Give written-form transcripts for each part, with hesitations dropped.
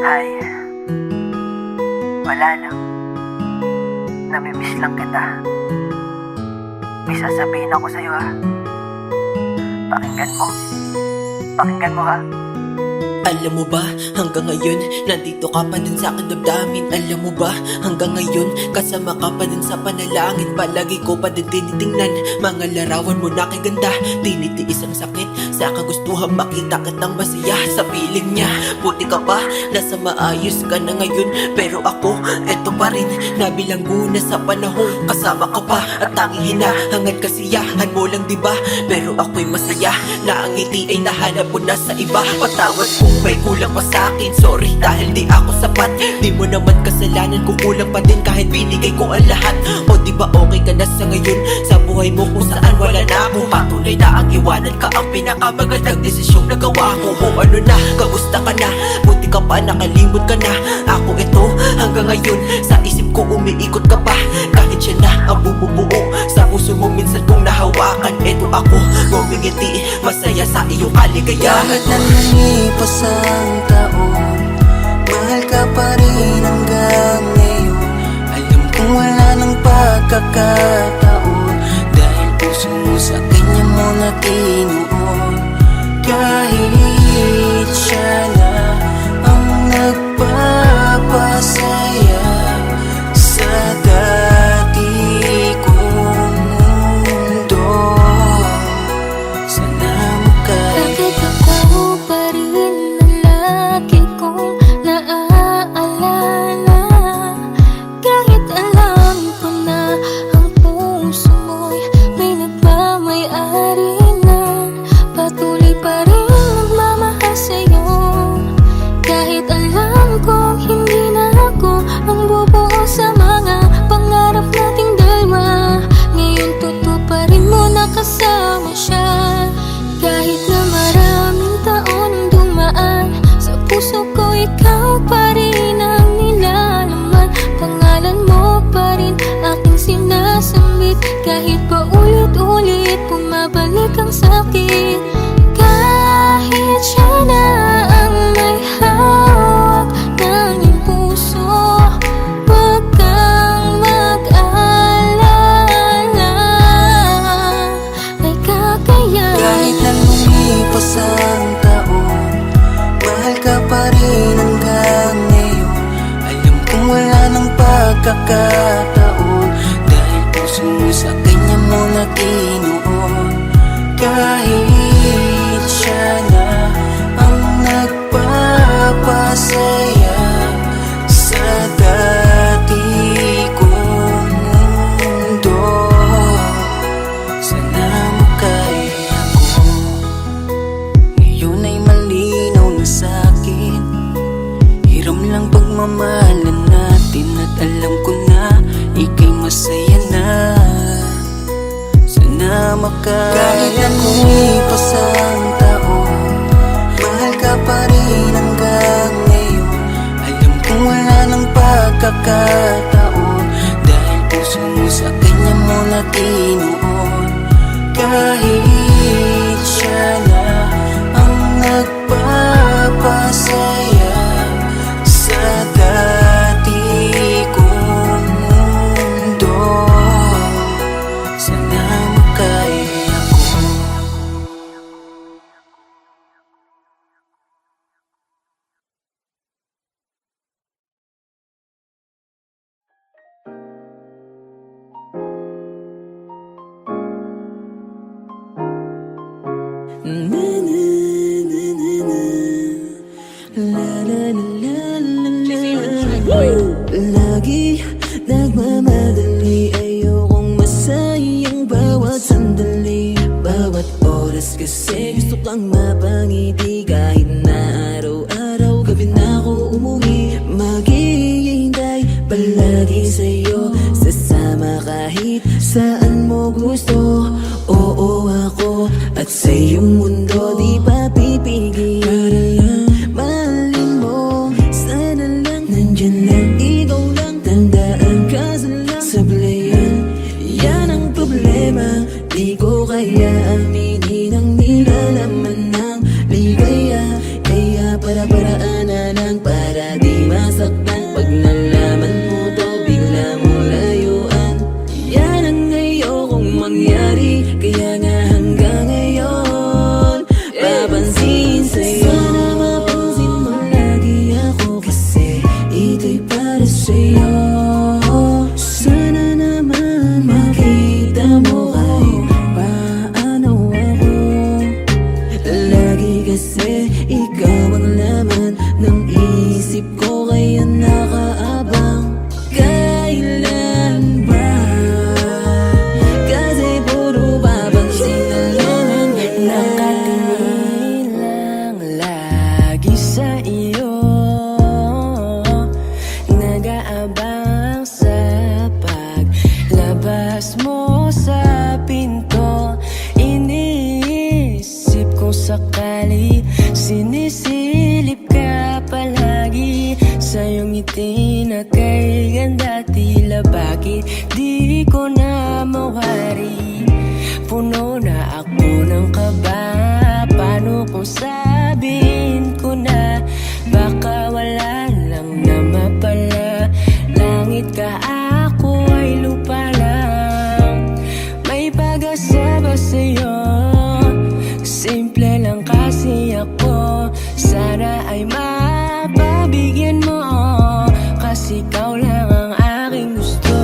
Hi, wala lang. Namimiss lang kita. May sasabihin ako sa'yo ha. Pakinggan mo. Pakinggan mo ha. Alam mo ba, hanggang ngayon, nandito ka pa din sa aking damdamin. Alam mo ba, hanggang ngayon, kasama ka pa din sa panalangin. Palagi ko pa din tinitingnan, mga larawan mo na kay ganda. Tinitiis ang sakit, sa kagustuhan makita kitang masaya sa piling niya. Buti ka pa, nasa maayos ka na ngayon. Pero ako, eto pa rin, nabilanggo na sa panahon. Kasama ka pa, at tanging hinahangad kasiyahan mo lang diba? Pero ako'y masaya, na ang ngiti ay nahanap mo na sa iba. Patawad kung may kulang pa sa'kin, sorry dahil di ako sapat. Di mo naman kasalanan kung kulang pa din kahit binigay ko ang lahat. O di ba okay ka na sa ngayon, sa buhay mo kung saan wala na ako. Patuloy na ang iwanan ka, ang pinakamagandang desisyong nagawa ko. Kung ano na, kamusta ka na, buti ka pa, nakalimot ka na. Ako ito, hanggang ngayon, sa isip ko umiikot ka pa. Kahit siya na ang bumubuo sa puso mo minsan kong nahawakan. Eto ako, ngumingiti, masaya sa iyong kaligayahan. Kahit na lumipas ang taon, mahal ka pa rin hanggang ngayon. Alam kong wala nang pagkakataon, dahil puso mo sa kanya mo na tinuon. Kahit siya na ang nagpapasaya sa dati kong mundo. Sana makaya. Bakit ako pa rin ang lagi kong naaalala? Kahit alam ko na ang puso mo'y may nagmamay-ari na, patuloy pa rin nagmamahal sa'yo. Kahit alam kong hindi na ako ang bubuo sa mga pangarap nating dalawa, ngayon tutuparin mo na kasama siya. Kahit na maraming taon ang dumaan, sa puso ko ikaw pa rin ang nilalaman. Pangalan mo pa rin aking sinasambit, kahit pa ulit-ulit bumabalik ang sakit. Kahit siya na ang may hawak ng iyong puso, huwag kang mag-alala, may kakayahan. Kahit na lumipas ang taon, mahal ka pa rin hanggang ngayon. Alam kong wala nang pagkakataon, dahil puso mo sa kanya mo na tinuon. Kahit siya na ang nagpapasaya sa dati kong mundo. Sana makaya ko. Ngayon ay malinaw na sa'kin, hiram lang pagmamahalan natin. At alam ko na ika'y masaya na. Sana makaya. Kahit na lumipas ang taon, mahal ka pa rin hanggang ngayon. Alam kong wala nang pagkakataon, dahil puso mo sa kanya mo na tinuon. Kahit siya na ang nagpapasaya sa dati kong mundo. Sana makaya ko. Lagi nagmamadali, ayokong masayang bawat sandali, bawat oras kasi gusto kang mapangiti. Kahit na araw-araw, gabi na ako umuwi, maghihintay palagi sa'yo, sasama kahit saan mo gusto. Oo ako, at sa iyong mundo di pa pipigil. Para lang mahalin mo, sana lang nandyan lang, ikaw lang, tandaan ka lang. Sablayan, yan ang problema, di ko kaya aminin ang nilalaman ng ligaya. Kaya para-paraanan ang para ba? Paano kung sabihin ko na baka wala lang naman pala? Langit ka, ako ay lupa lang. May pag-asa ba sa'yo? Simple lang kasi ako. Sana ay mapabigyan mo, kasi ikaw lang ang aking gusto.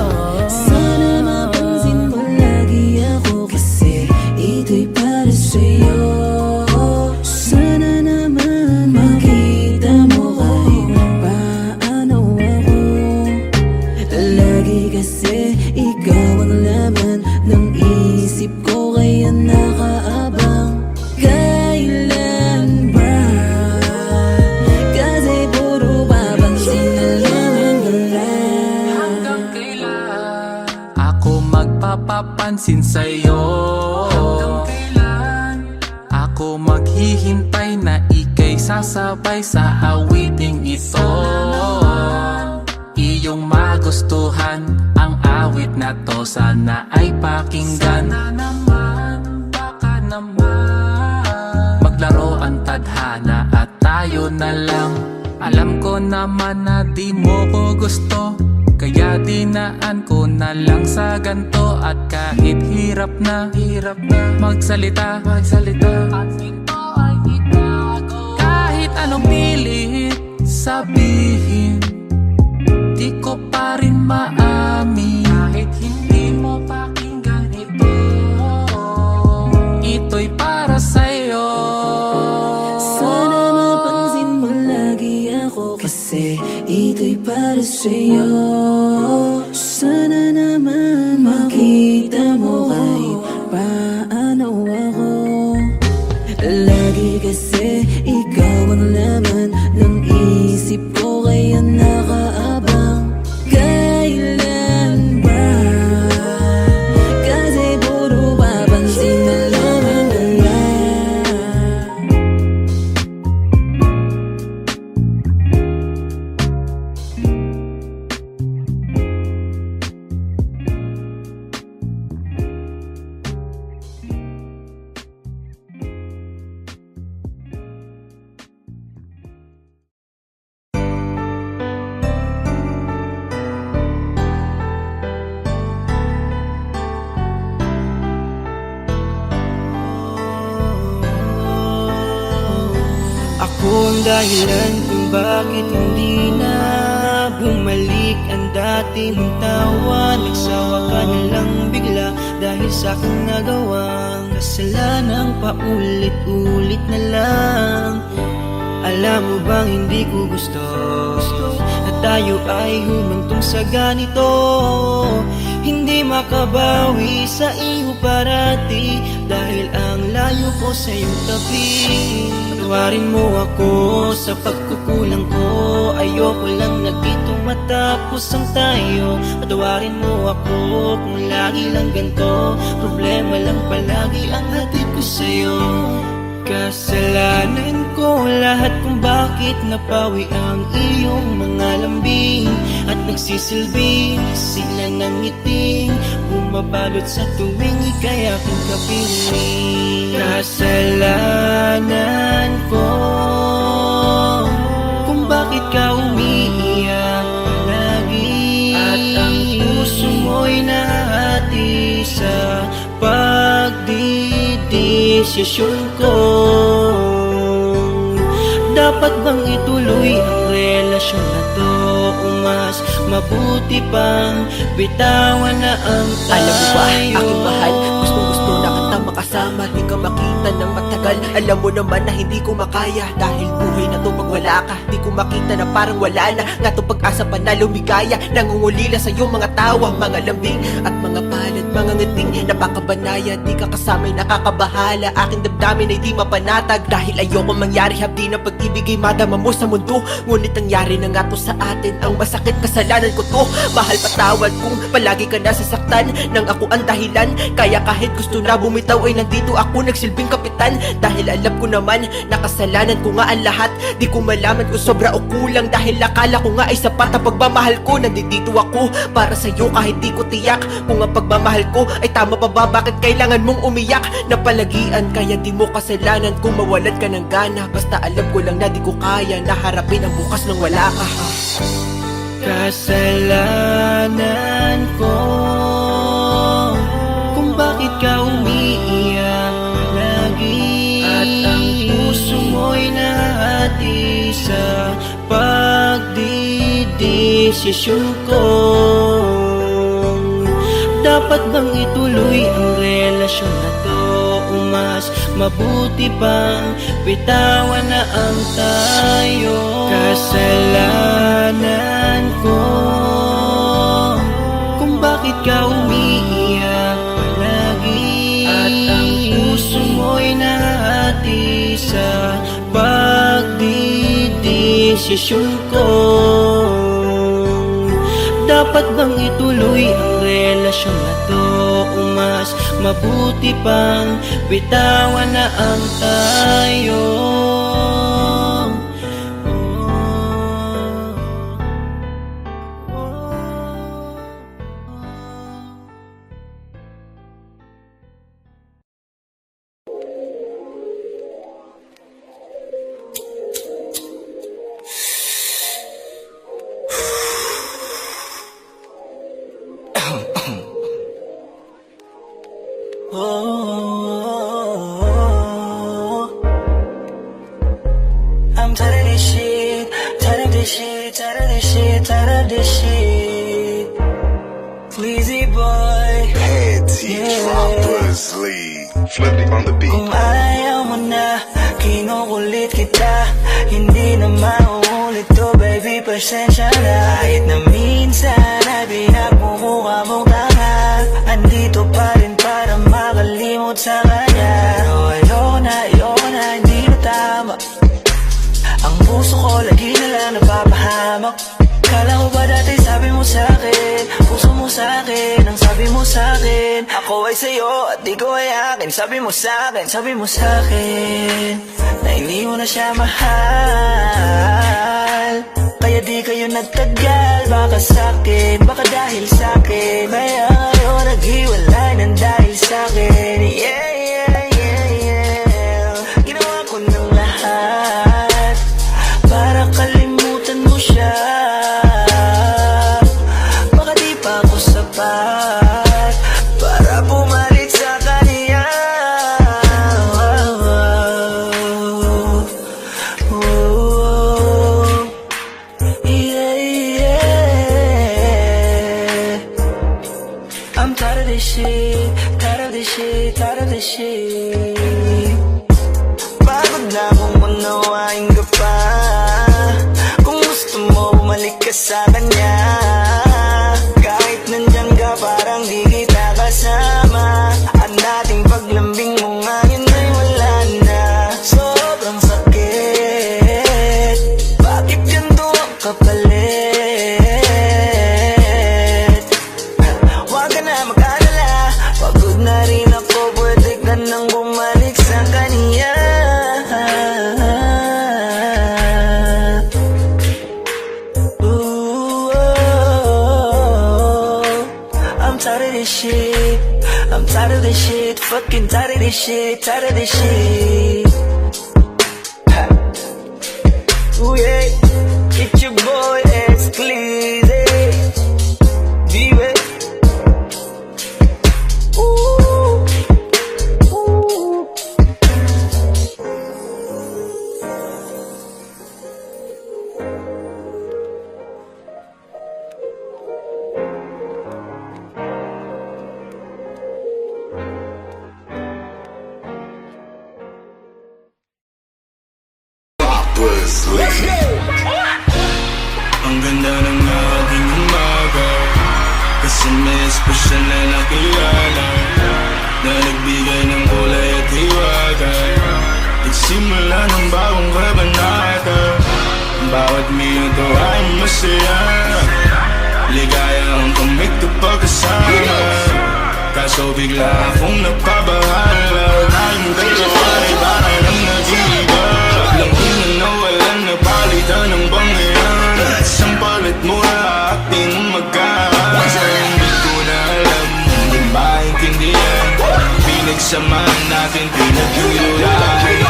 Sana mapansin mo lagi ako, kasi ito'y para sa'yo. Sana naman makita mo kahit paano ako. Lagi kasi ikaw ang laman ng isip ko, kaya nakaabang. Kailan ba? Kasi puro papansin na lang ang galang. Hanggang kailan ako magpapapansin sa'yo? Hanggang kailan ako maghihintay na ika'y sasabay sa awiting ito? Iyong magustuhan ang awit na to, sana ay pakinggan. Sana naman, baka naman maglaro ang tadhana at tayo na lang. Alam ko naman na di mo ko gusto, kaya dinaan ko na lang sa ganto. At kahit hirap na magsalita at ito ay itago. Kahit anong pilit sabihin, di ko pa rin maamin. Kahit hindi mo pakinggan ito, ito'y para sa'yo. Sana mapansin mo lagi ako, kasi ito'y para sa'yo. Sana naman makita mo kahit paano ako. Lagi kasi ikaw ang laman ng isip ko, kaya nakaabang. Kailan ba? Kasi puro papansin na lang ang galang. Ako ang dahilan kung bakit hindi na bumalik ang dati mong tawa. Nagsawa ka na lang bigla dahil sa aking nagawang kasalanang paulit-ulit na lang. Alam mo bang hindi ko gusto na tayo ay humantong sa ganito? Hindi makabawi sa iyo parati dahil ang layo ko sa iyong tabi. Patawarin mo ako sa pagkukulang ko, ayoko lang na dito matapos ang tayo. Patawarin mo ako kung lagi lang ganito, problema lang palagi ang hatid ko sa'yo. Kasalanan ko lahat kung bakit napawi ang iyong mga lambing at nagsisilbing sila ng ngiting bumabalot sa tuwing ika'y aking kapiling. Kasalanan ko kung bakit ka umiiyak lagi at ang puso mo'y nahati sa pagdidesisyon ko. Dapat bang ituloy ang relasyon na to, o mas mabuti pang bitawan na ang tayo? Alam mo ba, aking mahal, gustong-gusto na kita makasama. Di ka makita ng matagal, alam mo naman na hindi ko makaya. Dahil buhay na to pag wala ka, di ko makita na parang wala na. Nga to pag-asa pa na lumigaya, nangungulila sa iyong mga tawa, mga lambing at mga palad, mga ngiting napakabanaya. Di ka kasama'y nakakabahala, aking damdamin ay di mapanatag. Dahil ayoko mangyari hapdi ng pag-ibig ay madama mo sa mundo. Ngunit nangyari na nga to sa atin, ang masakit kasalanan ko to. Mahal, patawad kung palagi ka nasasaktan nang ako ang dahilan. Kaya kahit gusto na bumitaw daw ay nandito ako nagsilbing kapitan. Dahil alam ko naman, nakasalanan ko nga ang lahat. Di ko malaman kung sobra o kulang, dahil akala ko nga ay sapat ang pagmamahal ko. Nandito ako para sa'yo kahit di ko tiyak kung ang pagmamahal ko ay tama pa ba, bakit kailangan mong umiyak? Napalagian kaya di mo kasalanan kung mawalan ka ng gana. Basta alam ko lang na di ko kaya na harapin ang bukas nang wala ka. Kasalanan ko kung bakit ka umiiyak lagi, at ang puso mo'y nahati sa pagdidesisyon ko. Dapat bang ituloy ang relasyon na to, o mas mabuti pang bitawan na ang tayo? Kasalanan ko kung bakit ka umiiyak palagi, at ang puso mo'y nahati sa pagdidesisyon ko. Dapat bang ituloy ang relasyon na to, o mas mabuti pang bitawan na ang tayo? I'm tired of this shit, tired of this shit, tired of this shit, tired of this shit. Pleasey boy, Droppers League. Flippy on the beat. kung ayaw mo na, kinukulit kita. Hindi na mauulit to, baby, pasensya na. Kahit na minsan ay pinagmumukha mong tanga, andito pa rin para makalimot sa kanya. Pero ayoko na, hindi na tama. Ang puso ko lagi na lang napapahamak. Kala ko ba dati sabi mo sa'kin, puso mo sa'kin, ang sabi mo sa'kin, ako ay sa'yo at di ko ay akin. Sabi mo sa'kin na hindi mo na siya mahal. Kaya di kayo nagtagal, baka sa'kin, baka dahil sa'kin. Kaya ngayon naghiwalay ng dahil sa'kin. Yeah, yeah, yeah, yeah. Ginawa ko ng lahat para kalimutan mo siya. Baka di pa ako sapat para pumalit sa kanya. Yeah, yeah. I'm tired of this shit, tired of this shit, tired of this shit. Pagod na kung unawain ka pa. Kung gusto mo, bumalik ka sa kanya. Kahit nandyan ka, parang di kita kasama. Ang dating paglambing mo ngayon ay wala na. Sobrang sakit, bakit ganito ang kapalit? Huwag ka na mag-alala, pagod na rin ako, pwede ka nang bumalik sa kanya. I'm tired of this shit, I'm tired of this shit, fucking tired of this shit, tired of this shit. Ooh yeah, it's your boy Exclusive, baby. Ooh, ooh. Droppers League. Ang ganda ng aking umaga, kasi may espesyal na nakilala, na nagbigay ng kulay at hiwaga. Nagsimula ng bagong kabanata, bawat minuto ay masaya. Ligaya ang kamig kapag kasama, Kaso bigla akong napabahala. Tayong dalawa ay para lang nag-iiba. Biglang kung nawalan na palitan ng bangayan. At sampalit mo na ating magkaan. Di ko na alam, hindi maintindihan. Pinagsamahan natin, pinagyuyulahan.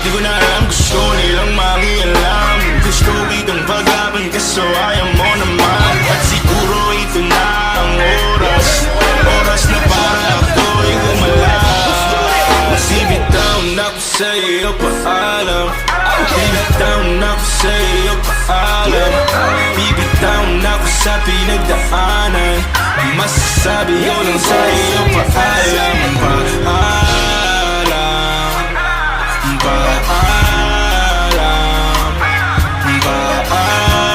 Di ko na alam, gusto nilang makialam. Gusto kitang pag-aban kaso ayaw mo naman. At siguro ito na ang oras. Oras na para ako'y umalas. Bibitaon ako sa iyo, paalam. Bibitaon ako sa iyo, paalam. Bibitaon ako sa pinagdaanan. Masasabi ko lang sa iyo, paalam. Paalam, paalam, paalam, paalam, paalam.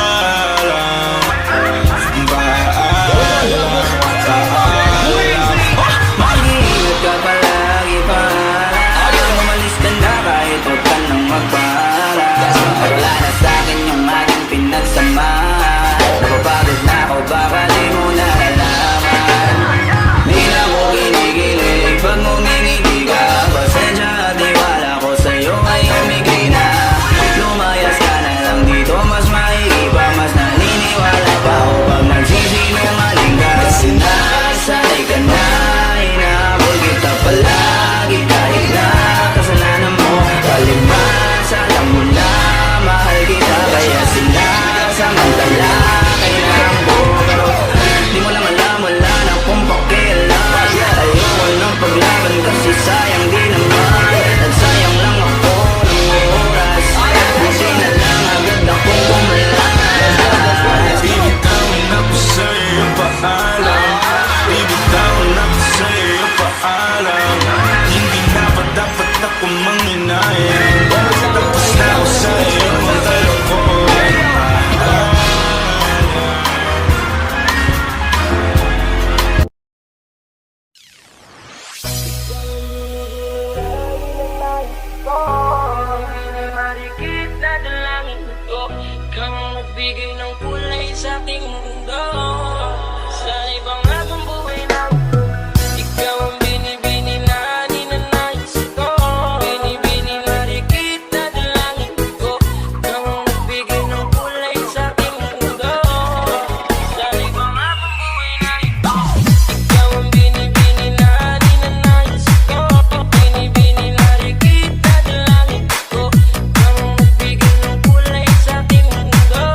Mag-iingat ka palagi, paalam. Ayaw umalis ka na kahit huwag ka nang magpaalam. Wala na sa'kin yung ating pinagsamahan. Napapagod na ako, baka di mo nalalaman. Di na ko kinikilig pag ngumingiti ka. Pasensya at tiwala ko sa'yo ay umigay na. Lumayas ka na lang dito, mas maiiba. Mas naniniwala pa ako pag nagsisinungaling ka. Kasi nasanay ka na, inaabol kita palagi. Kahit na kasalanan mo, kalimasa, alam mo na mahal kita. Kaya sinasamantala kailangan ko. Pero di mo lang alam, wala na kung pakialam. Ayoko ng paglaban kasi sayang din naman. At sayang lang ako ng oras. Buti na lang agad akong pumalas. Bibitaon ako sa iyo, paalam. Bibitaon ako sa iyo, paalam. Hindi na ba dapat ako manginayang? Tapos na ako sa iyo, ang kalokohan. Marikit na dalangin ko, ikaw ang nagbigay ng kulay sa ating mundo. Sa ibang habang buhay na ikaw ang binibini na ninanais ko. Binibini, marikit na dalangin ko, ikaw ang nagbigay ng kulay sa ating mundo. Sa ibang habang buhay na ikaw ang binibini na ninanais ko. Binibini, marikit na dalangin ko, ikaw ang nagbigay ng kulay sa ating mundo.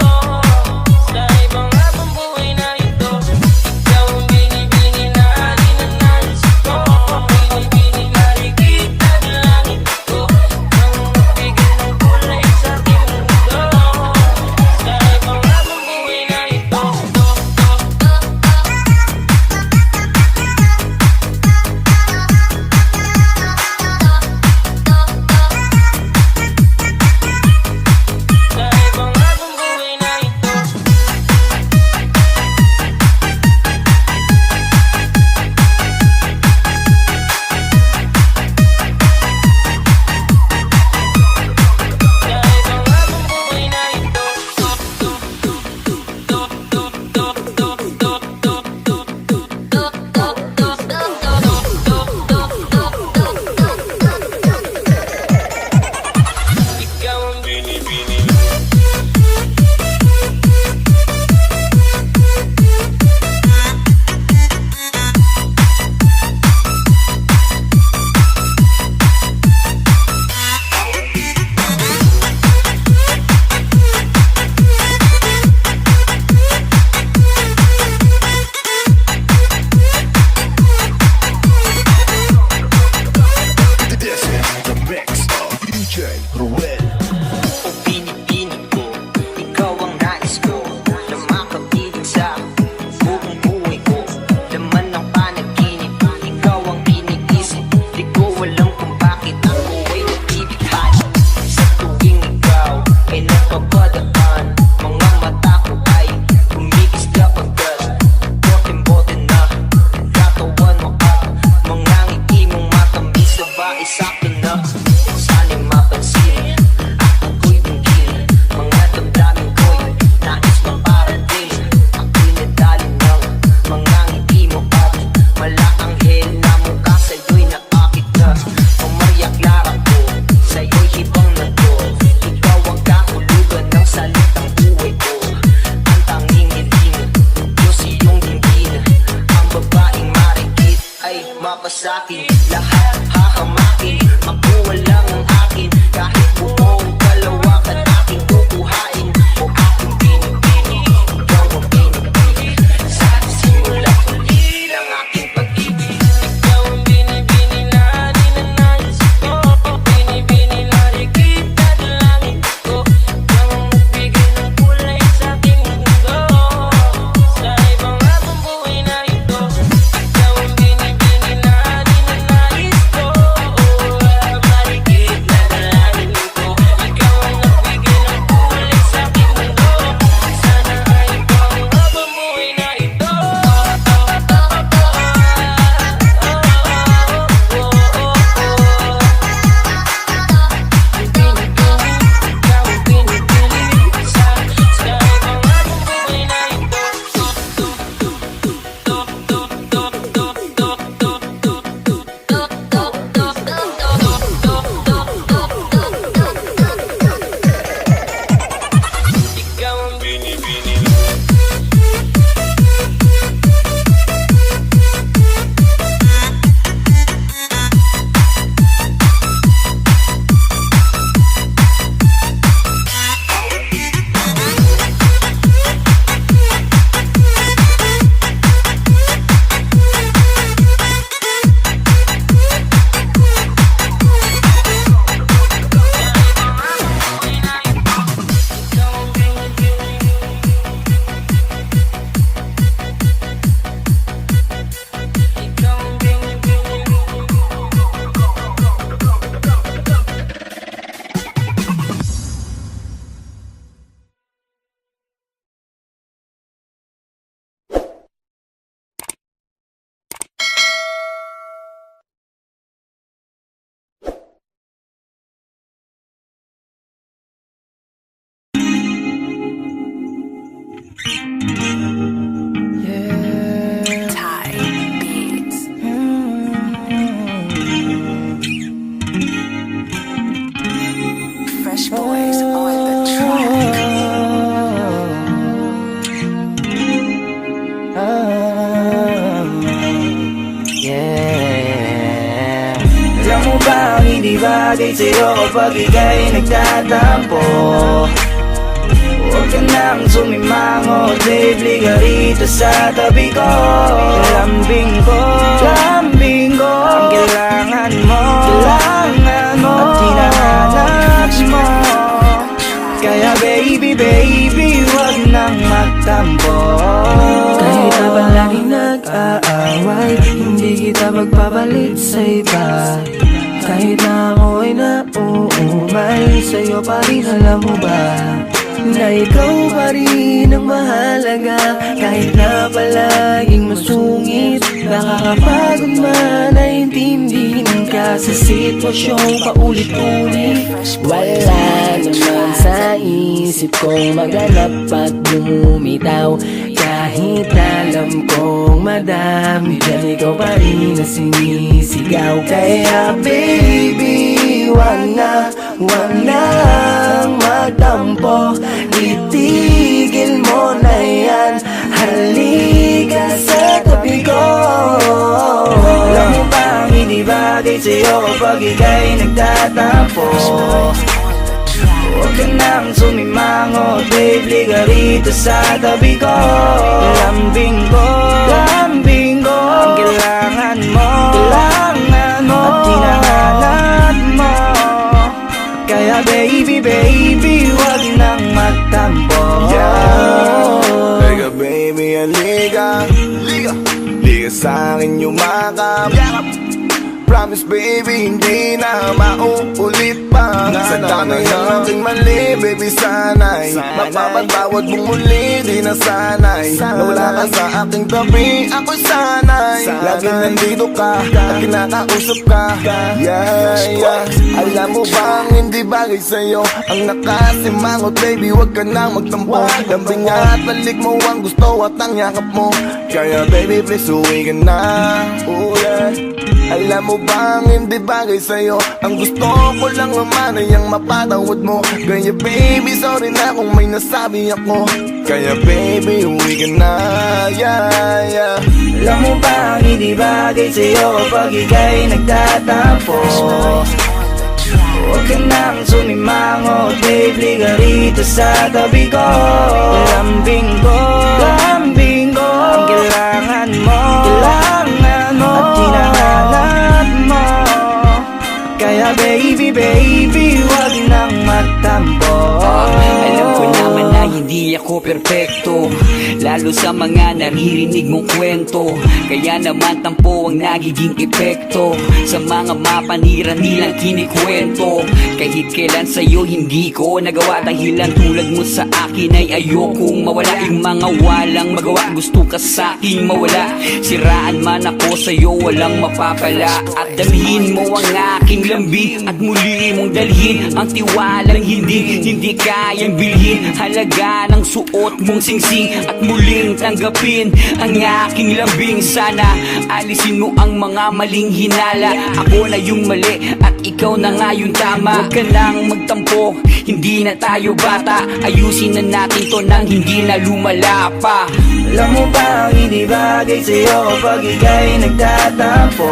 sa'kin. Lahat hahamakin, makuha lang ang akin. Kahit buong kalawakan aking kukuhain. O aking pinipili, ikaw ang pinipili. Sa simula huli ng aking pag-ibig. Ikaw ang binibini na ninanais ko. Binibini na rin kita dalangin ko. Ikaw ang nagbigay ng kulay sa aking mundo. Sa ibang habang buhay na ito. Ikaw ang binibini na ninanais ko. Marikit na dalangin ko. Ikaw ang nagbigay ng kulay sa aking mundo. Sana ay ikaw ang habang buhay na ito. Ikaw ang binibini. Ikaw ang binibini. Fresh boys on the track. Alam mo ba ang hindi bagay sa'yo kapag ika'y nagtatampo? Huwag ka nang sumimangot, babe, liga rito sa tabi ko. Lambing ko ang kailangan mo at hinahanap mo. Kaya baby, huwag nang magtampo. Kahit na palagi nag-aaway, hindi kita magpapalit sa iba. Kahit na ako'y nauumay, sa'yo pa rin alam mo ba na ikaw pa rin ang mahalaga. Kahit na palaging masungit, nakakapagod man ay intindihin ka sa sitwasyong paulit-ulit. Wala naman sa isip kong maghanap at bumitaw. Kahit alam kong madami dyan, ikaw pa rin na sinisigaw. Kaya baby, wag nang magtampo. Itigil mo na yan, halika sa tabi ko. Alam mo ba ang hindi bagay sa'yo kapag ika'y nagtatampo? Huwag ka nang sumimangot, babe, liga rito sa tabi ko. Lambing ko ang kailangan mo at hinahanap mo. Kaya baby, huwag nang magtampo. Liga baby, aliga Liga sa'kin yumakap. Promise baby, hindi na mauulit pa. Sa dami ng aking mali, baby sanay mapapatawad mong muli, di na sanay. Nawala ka sa aking tabi, ako sanay laging nandito ka at kinakausap ka. Yeah. Alam mo bang hindi bagay sa'yo ang nakasimangot, baby, wag ka nang magtampo. Lambing at talik mo ang gusto at ang yakap mo. Kaya baby, please uwi ka na. Oh yeah. Alam mo bang hindi bagay sa'yo ang gusto ko lang naman ay ang lang mapatawad mo. Kaya baby, sorry na kung may nasabi ako. Kaya baby, uwi ka na, yeah, yeah. Alam mo ba ang hindi bagay sa'yo kapag ika'y nagtatampo? Huwag ka nang sumimangot, babe, liga rito sa tabi ko. Lambing ko, ang kailangan mo, at hinahanap mo. Kaya baby, huwag nang magtampo. Alam ko naman na hindi ako perpekto, lalo sa mga naririnig mong kwento. Kaya naman tampo ang nagiging epekto sa mga mapanira nilang kinikwento. Kahit kailan sa'yo hindi ko nagawa, dahilan tulad mo sa akin ay ayokong mawala. Yung mga walang magawa, gusto ka sa'king mawala. Siraan man ako sa'yo, walang mapapala. At damhin mo ang aking lambing, at muli mong dalhin ang tiwalang hindi kayang bilhin. Halaga ng suot mong singsing, at muling tanggapin ang aking lambing. Sana alisin mo ang mga maling hinala. Ako na yung mali at ikaw na nga yung tama. Huwag ka lang magtampo, hindi na tayo bata. Ayusin na natin to nang hindi na lumala pa. Alam mo ba ang hindi bagay sa'yo kapag ika'y nagtatampo?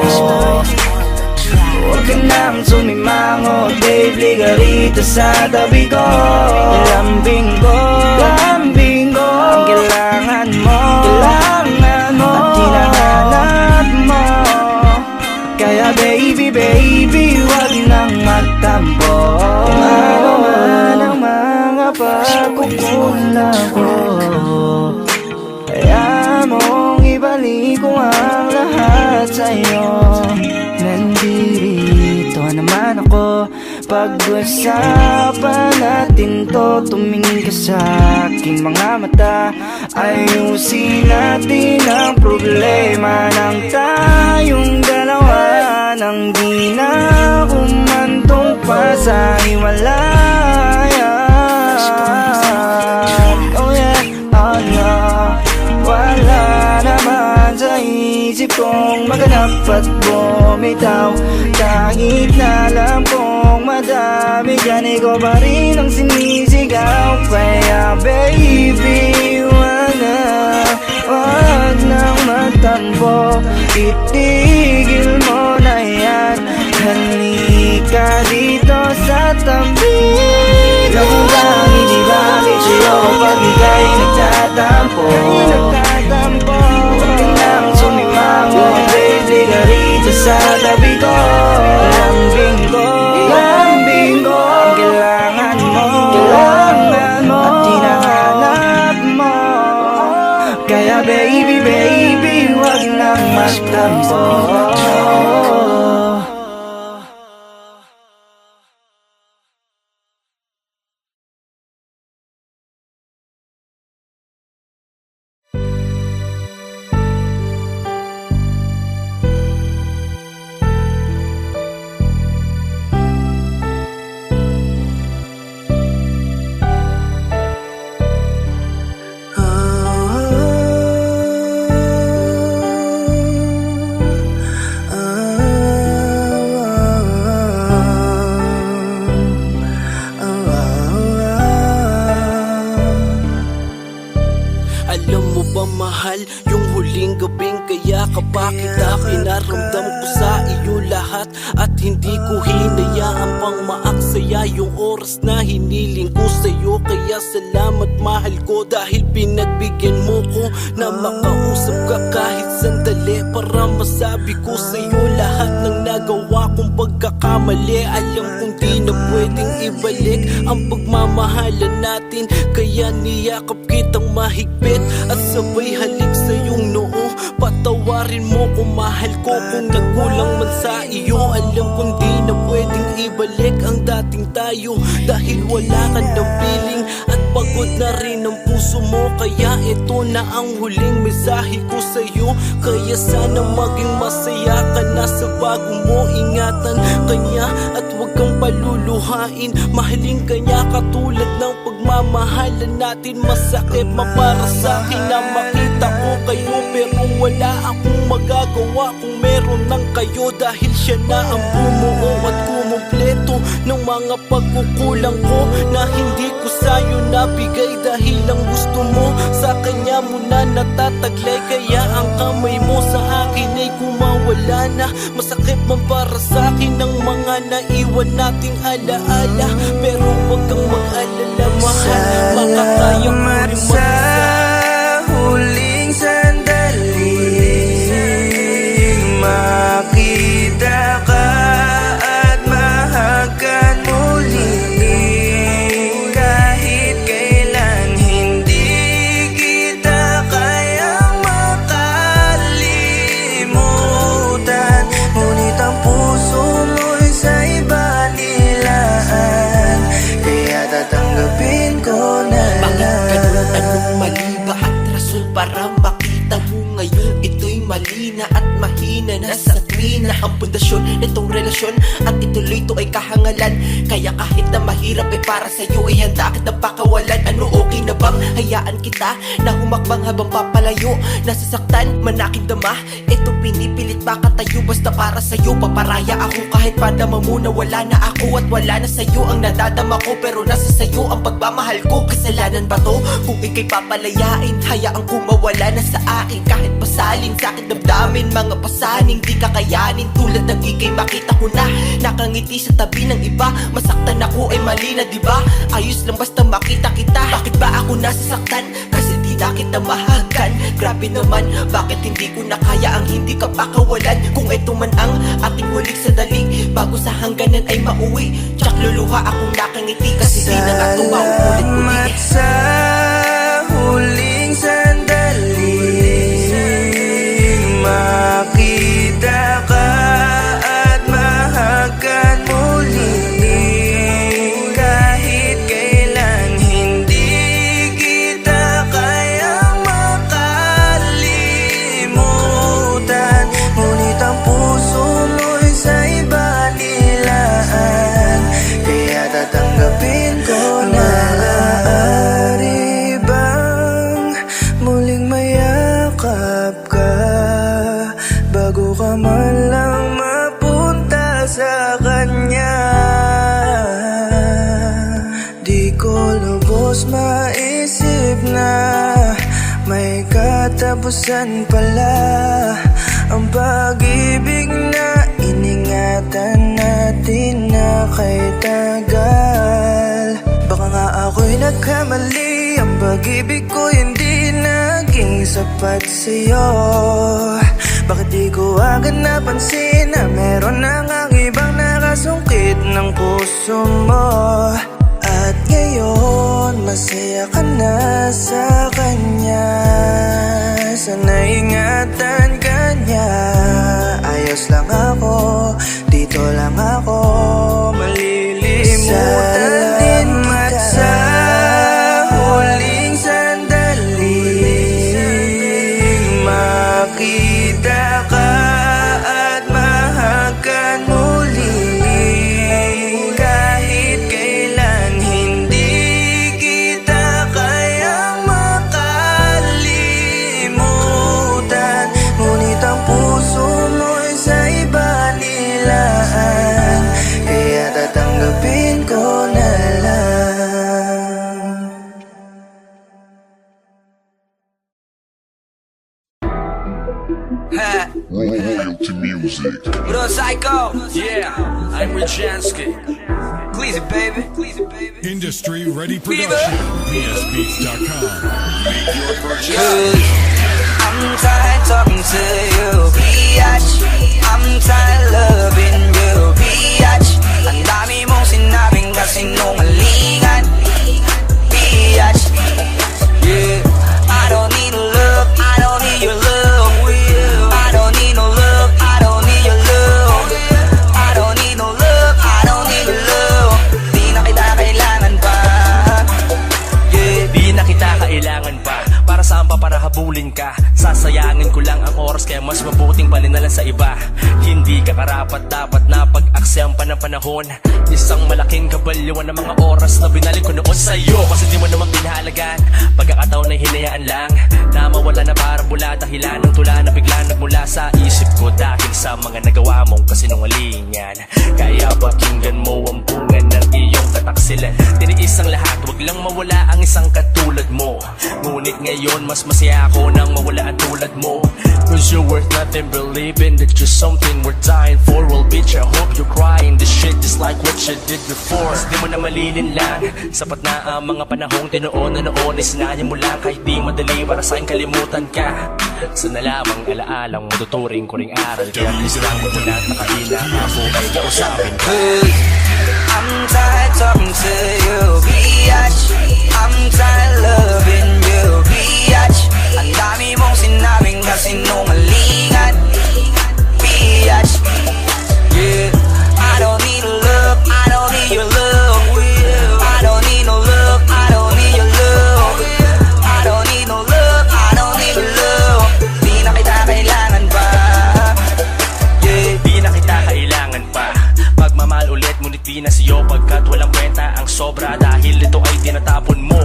Huwag ka nang sumimangot, babe, liga rito sa tabi ko. Lambing ko, ang kailangan mo, at hinahanap mo. Kaya baby, huwag nang magtampo. Kung ano man ang mga pagkukulang ko, kaya mong ibalik ko ang lahat sa'yo. Nandito naman ako, pag-usapan natin to. Tumingin ka sa aking mga mata, ayusin natin ang problema ng tayong dalawa. Nang di na kumantong pa sa hiwalayan. Oh yeah, oh no, wala naman sa isip kong maganap at bumitaw. Kahit na alam kong madami dyan, ikaw pa rin ang sinisigaw. Kaya baby, wag nang magtampo, itigil mo na yan. Halika dito sa tabi. Alam mo ba ang hindi bagay sa'yo kapag ika'y nagtatampo? Huwag ka nang sumimangot, babe, liga rito sa tabi ko. Lambing ko, ang kailangan mo, at hinahanap mo. Kaya baby, huwag nang magtampo. Alam mo ba mahal, yung huling gabing kaya ka pa kita pinaramdam ko sa iyo lahat. At hindi ko hinayaan pang maaksaya yung oras na hiniling ko sa'yo. Kaya salamat mahal ko, dahil pinagbigyan mo ko na makausap ka kahit sandali, para masabi ko sa'yo lahat ng nagawa kong pagkakamali. Alam kong di na pwedeng ibalik ang pagmamahalan natin, kaya niyakap kitang mahigpit at sabay halik sa iyong noo. Patawarin mo kung mahal ko kung nagkulang man sa iyo. Alam kong di na pwedeng ibalik ang dating tayo, dahil wala ka ng feeling at pagod na rin ang puso mo. Kaya ito na ang huling mensahe ko sa'yo. Kaya sana maging masaya ka na sa bago mo ingatan kanya, at huwag kang paluluhain. Mahalin kanya katulad ng pagmamahalan natin. Masakit man para sa'kin na makita ko kayo, pero wala akong magagawa kung meron ng kayo. Dahil siya na ang bumuo at kumumpleto ng mga pagkukulang ko na hindi ko sa'yo nabigay. Dahil ang gusto mo sa kanya mo na natataglay, kaya ang kamay mo sa akin ay kumawala na. Masakit man para sa'kin ang mga naiwan nating alaala, pero huwag kang mag-alala, mahal, makakaya mo rin sa huling sandali, makita ka at mahagan muli. Kahit kailan hindi kita kayang makalimutan, ngunit ang puso mo'y sa iba nilaan, kaya tatanggapin ko na lang. Anong mali ba at rason para makita mo ngayon ito'y mali na at mahina na sa tuwina ang pundasyon nitong relasyon, at ituloy to ay kahangalan. Kaya kahit na mahirap ay para sa'yo ay handa kitang pakawalan. Ano, okay na bang hayaan kita na humakbang habang papalayo? Nasasaktan man aking dama, ito pinipilit baka tayo basta para sa'yo. Paparaya ako kahit padama mo na wala na ako at wala na sa'yo ang nadadama ko, pero nasa sa'yo ang pagmamahal ko. Kasalanan ba to kung ika'y papalayain? Hayaan ko mawala na sa akin kahit pasalin sa akin damdamin. Mga pasaning di kakayanin tulad ng ika'y makita ko na nakangiti sa tabi ng iba. Masaktan ako ay mali na diba? Ayos lang basta makita kita. Bakit ba ako nasasaktan? Kasi di na kita mahagan. Grabe naman, bakit hindi ko na kaya ang hindi ka pakawalan? Kung ito man ang ating huling sandali, bago sa hangganan ay mauwi, tsak luluha akong nakangiti kasi di na nga ito mauulit-ulit. Sa huling sandali, makita ka at mahagan muli. Kahit kailan hindi kita kayang makalimutan, ngunit ang puso mo'y sa iba nilaan, kaya tatanggapin ko na lang. Maaari bang muling mayakap ka bago ka man lang mapunta sa kanya? Di ko lubos maisip na may katapusan pala ang pag-ibig na iningatan natin na kay tagal. Baka nga ako'y nagkamali, ang pag-ibig ko hindi naging sapat sa'yo. Bakit di ko agad napansin na meron na ngang ibang nakasungkit ng puso mo? At ngayon, masaya ka na sa kanya. Sana ingatan ka niya. Ayos lang ako, dito lang ako, malilimutan din kita. Sa huling sandali, makita ka at mahagan muli. Kahit kailan hindi kita kayang makalimutan, ngunit ang puso mo'y sa iba nilaan, kaya tatanggapin ko na lang. Royalty music. What up, Psycho? Yeah, I'm Rajansky. Please it, baby. Industry Ready Production. PSBeats.com. I'm tired talking to you, biatch. I'm tired loving you, biatch. Ang dami mong sinabing kasinungalingan, biatch. Yeah, I don't need love, I don't need your love. I don't need no love, I don't need your love. I don't need no love, I don't need your love. Di na kita kailangan pa. Yeah, di na kita kailangan pa. Para saan pa para habulin ka? Sasayangin ko lang ang oras kaya mas mabuting palinalan sa iba. Hindi ka karapat dapat na pag-aksyan pa ng panahon. Isang malaking kabalyuan ng mga oras na binalik ko noon sa'yo. Kasi di mo naman pinahalagan pagkakataon na hinayaan lang na mawala na parang bula. Dahilan ng tula na bigla nagmula sa isip ko dahil sa mga nagawa mong kasinungalingan. Kaya pakinggan mo ang bunga ng iyong kataksilan. Tiniis ang lahat, wag lang mawala ang isang katulad mo. Ngunit ngayon mas masaya ako nang mawala ang tulad mo. Cause you're worth nothing, believing that you're something worth dying for. Well bitch, I hope you're crying this shit just like what you did before. Di mo na malilin lang, sapat na ang mga panahong tinuon na noon. Isinayan mo lang kahit di madali para sa'kin kalimutan ka. Sana lamang alaalang mo tuturing ko ring aral. Kaya please lang mo na nakahina ako ay kausapin ka. I'm tired talking to you, biatch. I'm tired loving you, biatch. Ang dami mong sinabing kasinungalingan, biatch. Yeah, I don't need a look, I don't need your love. I don't need no love, I don't need your love. I don't need no love, I don't need your love. Di na kita kailangan pa. Yeah, di na kita kailangan pa. Pagmamahal ulit ngunit di na sa'yo pagkat walang kwenta ang sobra. Dahil ito ay tinatapon mo.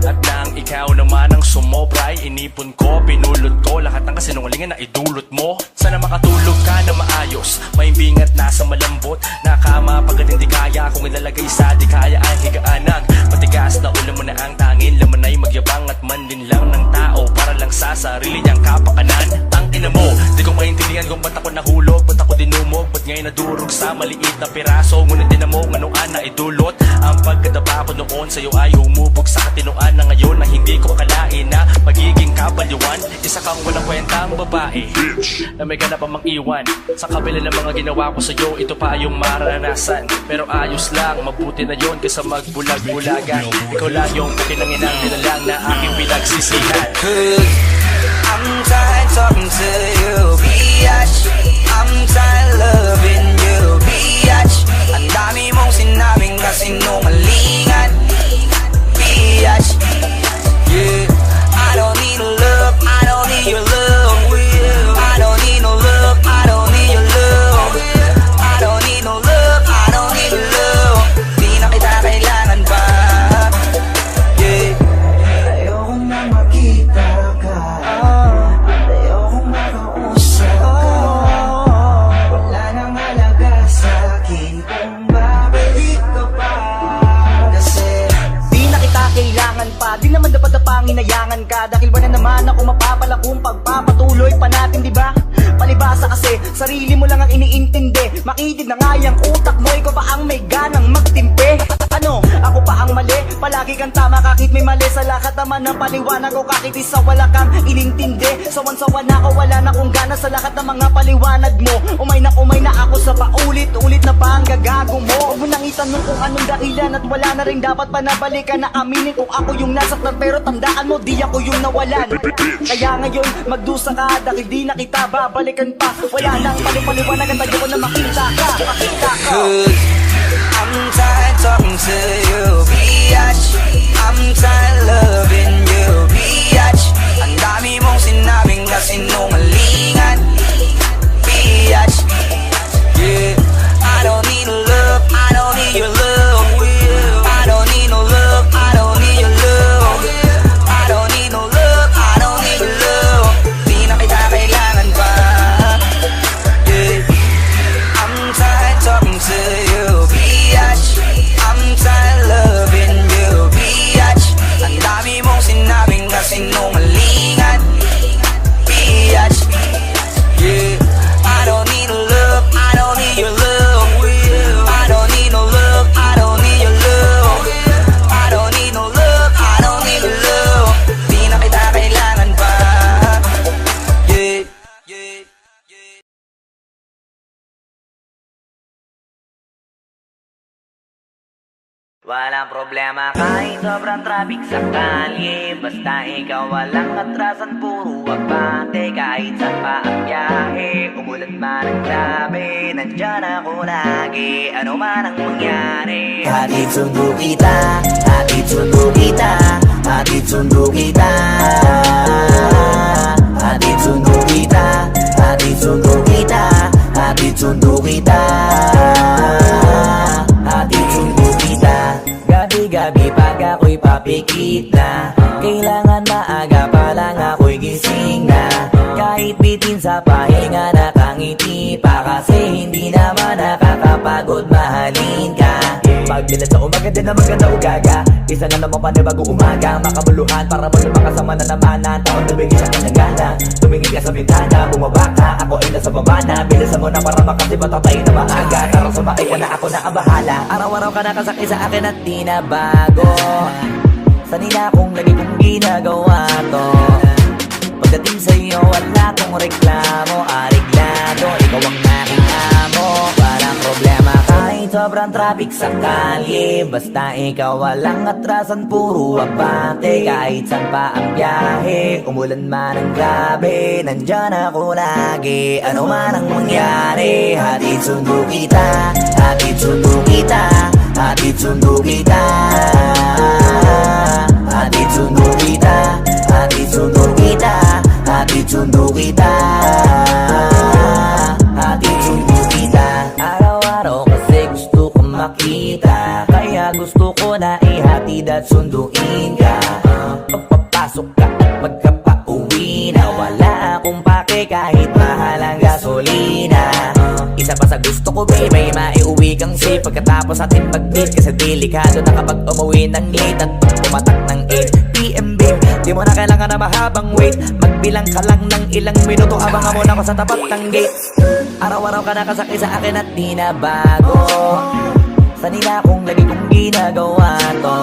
At nang ikaw naman ang sumobra ay inipon ko, pinulot ko lahat ng kasinungalingan na idulot mo. Sana makatulog ka na maayos, maimbing at nasa malambot na kama. Pagkat hindi kaya kung ilalagay sa di kaya ay higaanag. Matigas na ulo mo na ang tangin, laman ay magyabang at manlin lang ng tao para lang sa sarili niyang kapakanan. Tangina mo, di ko maintindihan kung ba't ako nahulog, ba't ako dinumog, ba't ngayon nadurog sa maliit na piraso. Ngunit din mo nganuan na idulot. Ang pagkadaba ko noon sa'yo ay humubog sa katinoan na ngayon na hindi ko akalain na magiging kabalyuan. Isa kang walang kwentang babae na may ganap ang mang-iwan. Sa kabila ng mga ginawa ko sa'yo, ito pa yung maranasan. Pero ayos lang, mabuti na yon kaysa magbulag-bulagan. Ikaw lang yung pukinanginang nilalang na aking pinagsisihan. I'm tired talking to you, biatch. I'm tired loving you, biatch. Ang dami mong sinabing kasinungalingan, biatch. Yeah, I don't need no love, I don't need your love. I don't need no love, I don't need your love. I don't need no love, I don't need your love. Di na kita kailangan pa. Yeah, ayokong na makita ka, ayokong makausap ka. Wala nang halaga sa'kin kung babalik ka pa. Kasi di na kita kailangan pa, di naman dapat na panginayangan ka. Dahil ba na naman ako mapapala kung pagpapatuloy pa natin, di ba? Palibasa kasi, sarili mo lang ang iniintindi. Makitid na nga yung utak mo, ikaw pa ang may ganang magtimpe. Ano, ako pa ang mali? Palagi kang tama kahit may mali. Sa lahat naman ng paliwanag ko kahit isa wala kang inintindi. Sawan-sawa na ako, wala na kong gana sa lahat ng mga paliwanag mo. Umay na ako sa paulit-ulit na panggagago mo. Huwag mo nang itanong kung anong dahilan at wala na rin dapat pa nabalikan na aminin kung ako yung nasaktan. Pero tandaan mo, di ako yung nawalan. Kaya ngayon, magdusa ka dahil di na kita babalikan pa. Wala nang paliwanagan at ayaw ko na makita ka. I'm tired talking to you, biatch. I'm tired loving you, biatch. Ang dami mong sinabing kasinungalingan, biatch. Yeah, I don't need no love, I don't need your love. I don't need no love, I don't need your love. I don't need no love, I don't need your love. Di na kita kailangan pa. Yeah, I'm tired talking to you, biatch. I'm tired loving you, biatch. Ang dami mong sinabing kasinungalingan, biatch. Yeah, I don't need no love, I don't need your love. I don't need no love, I don't need your love. I don't need no love, I don't need your love. Di na kita kailangan pa. Yeah, yeah, yeah. Walang problema kahit sobrang traffic sa kalye. Basta ikaw walang atrasan, puro abante. Kahit saan pa ang biyahe, umulan man ang grabe, nandyan ako lagi, ano man ang mangyari. Hatid sundo kita, hatid sundo kita. hatid sundo kita. Hatid sundo kita, hatid sundo kita, hatid sundo kita, hatid sundo kita. Gabi-gabi pag ako'y papikit na, kailangan maaga pa lang ako'y gising na. Kahit bitin sa pahinga nakangiti pa, kasi hindi naman nakakapagod mahalin ka. Pagdilat sa umaga din na maganda ugaga, isa na naman panibagong umaga. Makabuluhan para mo makasama na naman ang taon na bigyan sa kanyang gana. Tumingin ka sa bintana, bumaba ka, ako ay nasa baba na. Bilisan mo na para makasibat tayo na maaga. Tara sumakay ka na, ako na ang bahala. Araw-araw ka nakasakay sa akin at di na bago. Sanina kong lagi kong ginagawa to. Pagdating sa'yo wala kong reklamo, ariglado, ikaw ang aking amo. Walang problema kahit sobrang traffic sa kalye, basta ikaw walang atrasan, puro abante. Kahit saan pa ang biyahe, umulan man ang grabe, nandyan ako lagi, ano man ang mangyari. Hatid sundo kita, hatid sundo kita, hatid sundo kita, hatid sundo kita, hatid sundo kita, hatid sundo kita, hatid sundo kita. Araw-araw kasi gusto ko makita, kaya gusto ko na ihatid at sunduin ka. Pagpapasok ka at pagkapauwi na, wala akong pake kahit mahal ang gasolina. Isa pa sa gusto ko baby, maiuwi kang safe pagkatapos ating mag-date, kasi delikado na kapag umuwi ng late at pag pumatak ng 8 PM babe, di mo na kailangan na mahabang wait. Magbilang ka lang ng ilang minuto, abangan mo na ako sa tapat ng gate. Araw-araw ka nakasakay sa akin at di na bago. Sanina kong lagi kong ginagawa to.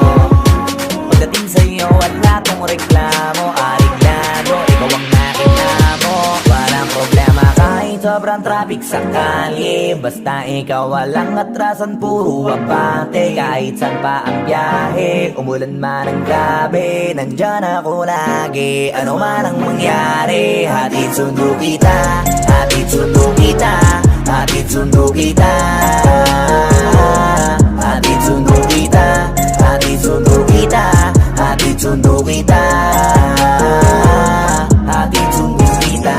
Pagdating sa'yo wala kong reklamo, ariglado, ikaw ang aking amo. Walang problema kahit sobrang traffic sa kalye, basta ikaw walang atrasan, puro abante. Kahit saan pa ang biyahe, umulan man ang grabe, nandyan ako lagi, ano man ang mangyari. Hatid sundo kita, hatid sundo kita, hatid sundo kita, hatid sundo kita, hatid sundo kita, hatid sundo kita, hatid sundo kita.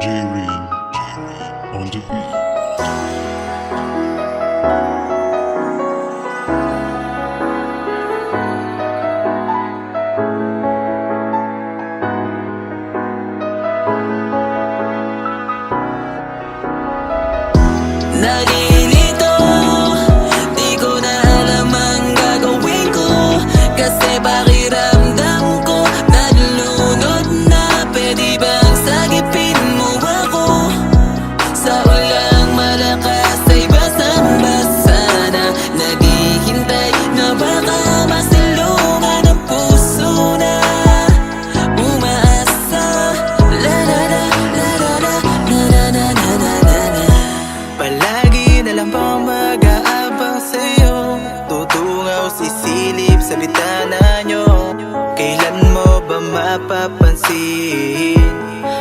J-Reed on the beat. Nalilito, di ko na alam ang gagawin ko, kasi pakiramdam ko nalulunod na. Pwede bang sagipin mo ako sa ulang malakas ay basang-basa na, naghihintay na baka masilungan ang puso na umaasa. La la la la la la la la la la la la. Palagi na lang bang mag-aabang sa'yo, tutungaw sisilip sa bitana nyo. Kailan mo ba mapapansin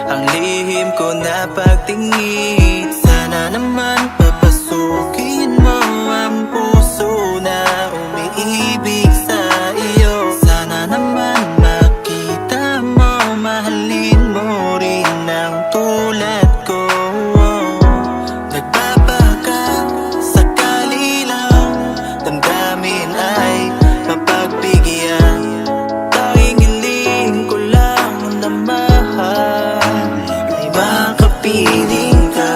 ang lihim ko na pagtingin? Sana naman papasukin mo ang puso na umiibig sa iyo. Sana naman makita mo, mahalin mo rin ang tulad ko. Nagbabaka sakali lang, damdamin ay mapagbigyan. Tanging hiling ko lang na mahal ay makapiling ka.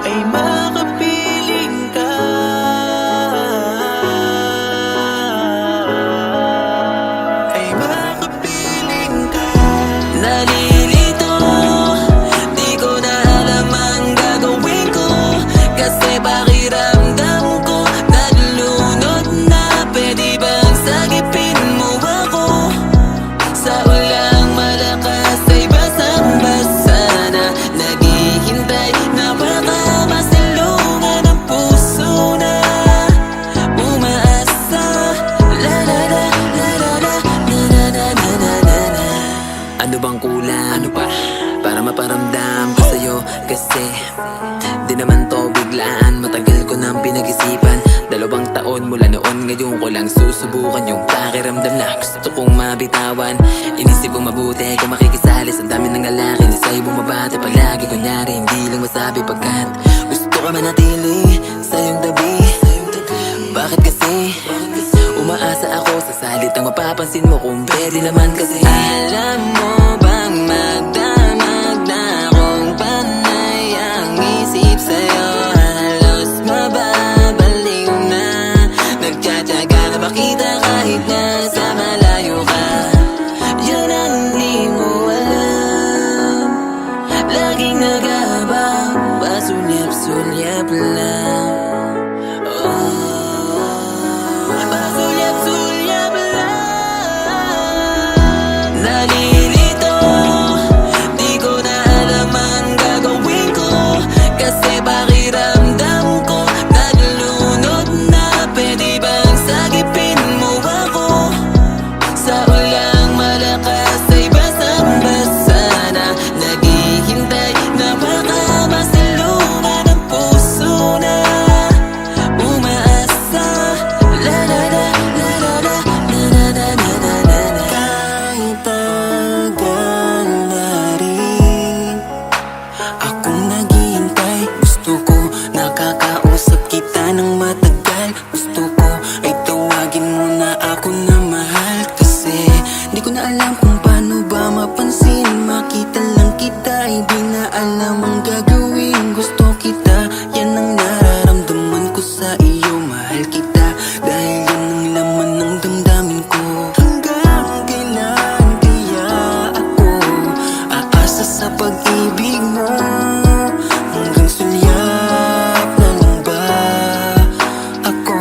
Ay makapiling ka. Ay makapiling ka. Nalilito, di ko na alam ang gagawin ko, kasi pakiramdam ko nalulunod na. Pwede bang sagipin mo ako sa ulang malakas ay basang-basa na, naghihintay Di naman to biglaan, matagal ko nang pinag-isipan. 2 taon mula noon, ngayon ko lang susubukan yung pakiramdam na gusto kong mabitawan. Inisip kong mabuti kung makikisali sa dami ng lalaki na sa'yo bumabati palagi. Kunyari hindi lang masabi pagkat gusto ka manatili sa iyong tabi. Bakit kasi umaasa ako sa salitang mapapansin mo kung pwede naman kasi. Alam mo bang magdamag na akong panay ang isip sa'yo? Halos mababaliw na, nagtsatsaga na makita kahit nasa malayo ka. Yan ang hindi mo alam, laging nag-aabang, pasulyap-sulyap lang. Pasulyap-sulyap lang. Nalilito, di ko na alam ang gagawin ko, kasi pakiramdam ko nalulunod na. Pwede bang sagipin mo ako sa ulang malakas ay basang-basa na, naghihintay na baka masalungan ang puso na umaasa. La la la la la la la la la la la la. Kahit tagal na rin akong naghihintay, gusto ko nakakausap kita ng matagal. Gusto ko ay tawagin mo na ako na mahal, kasi di ko na alam kung paano ba mapansin. Makita lang kita, hindi na alam ang gagawin. Gusto kita, yan ang nararamdaman ko sa iyo. Mahal kita dahil yan ang laman ng damdamin ko. Hanggang kailan kaya ako aasa sa pag-ibig mo? Hanggang sulyap na lang ba ako?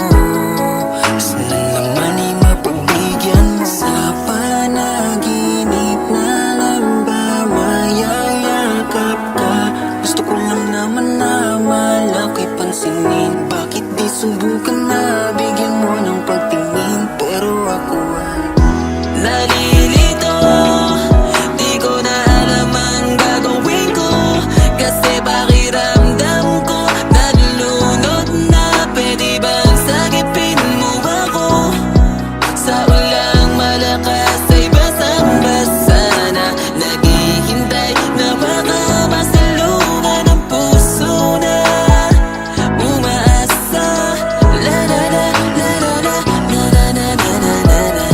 Sana naman ay mapagbigyan mo. Sa panaginip na lang ba mayayakap ka? Gusto ko lang naman na malaki pansinin. Bakit di subukan na bigyan mo ng pagtingin? Pero ako ay nalilito, di ko na alam ang gagawin ko, kasi pakiramdam ko nalulunod na. Pwede bang sagipin mo ako sa ulang malakas ay basang-basa na, naghihintay na baka masalungan ang puso na umaasa. La la la la la la la la la la la la.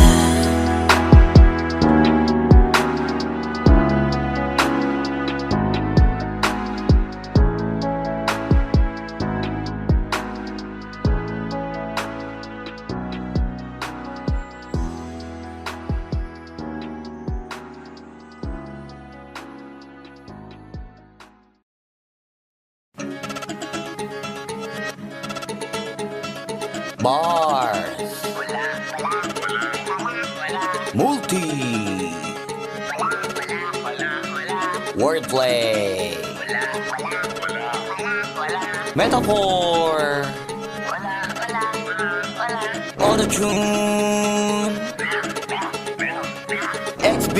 Bars, multi, wordplay, metaphor, auto-tune, XB,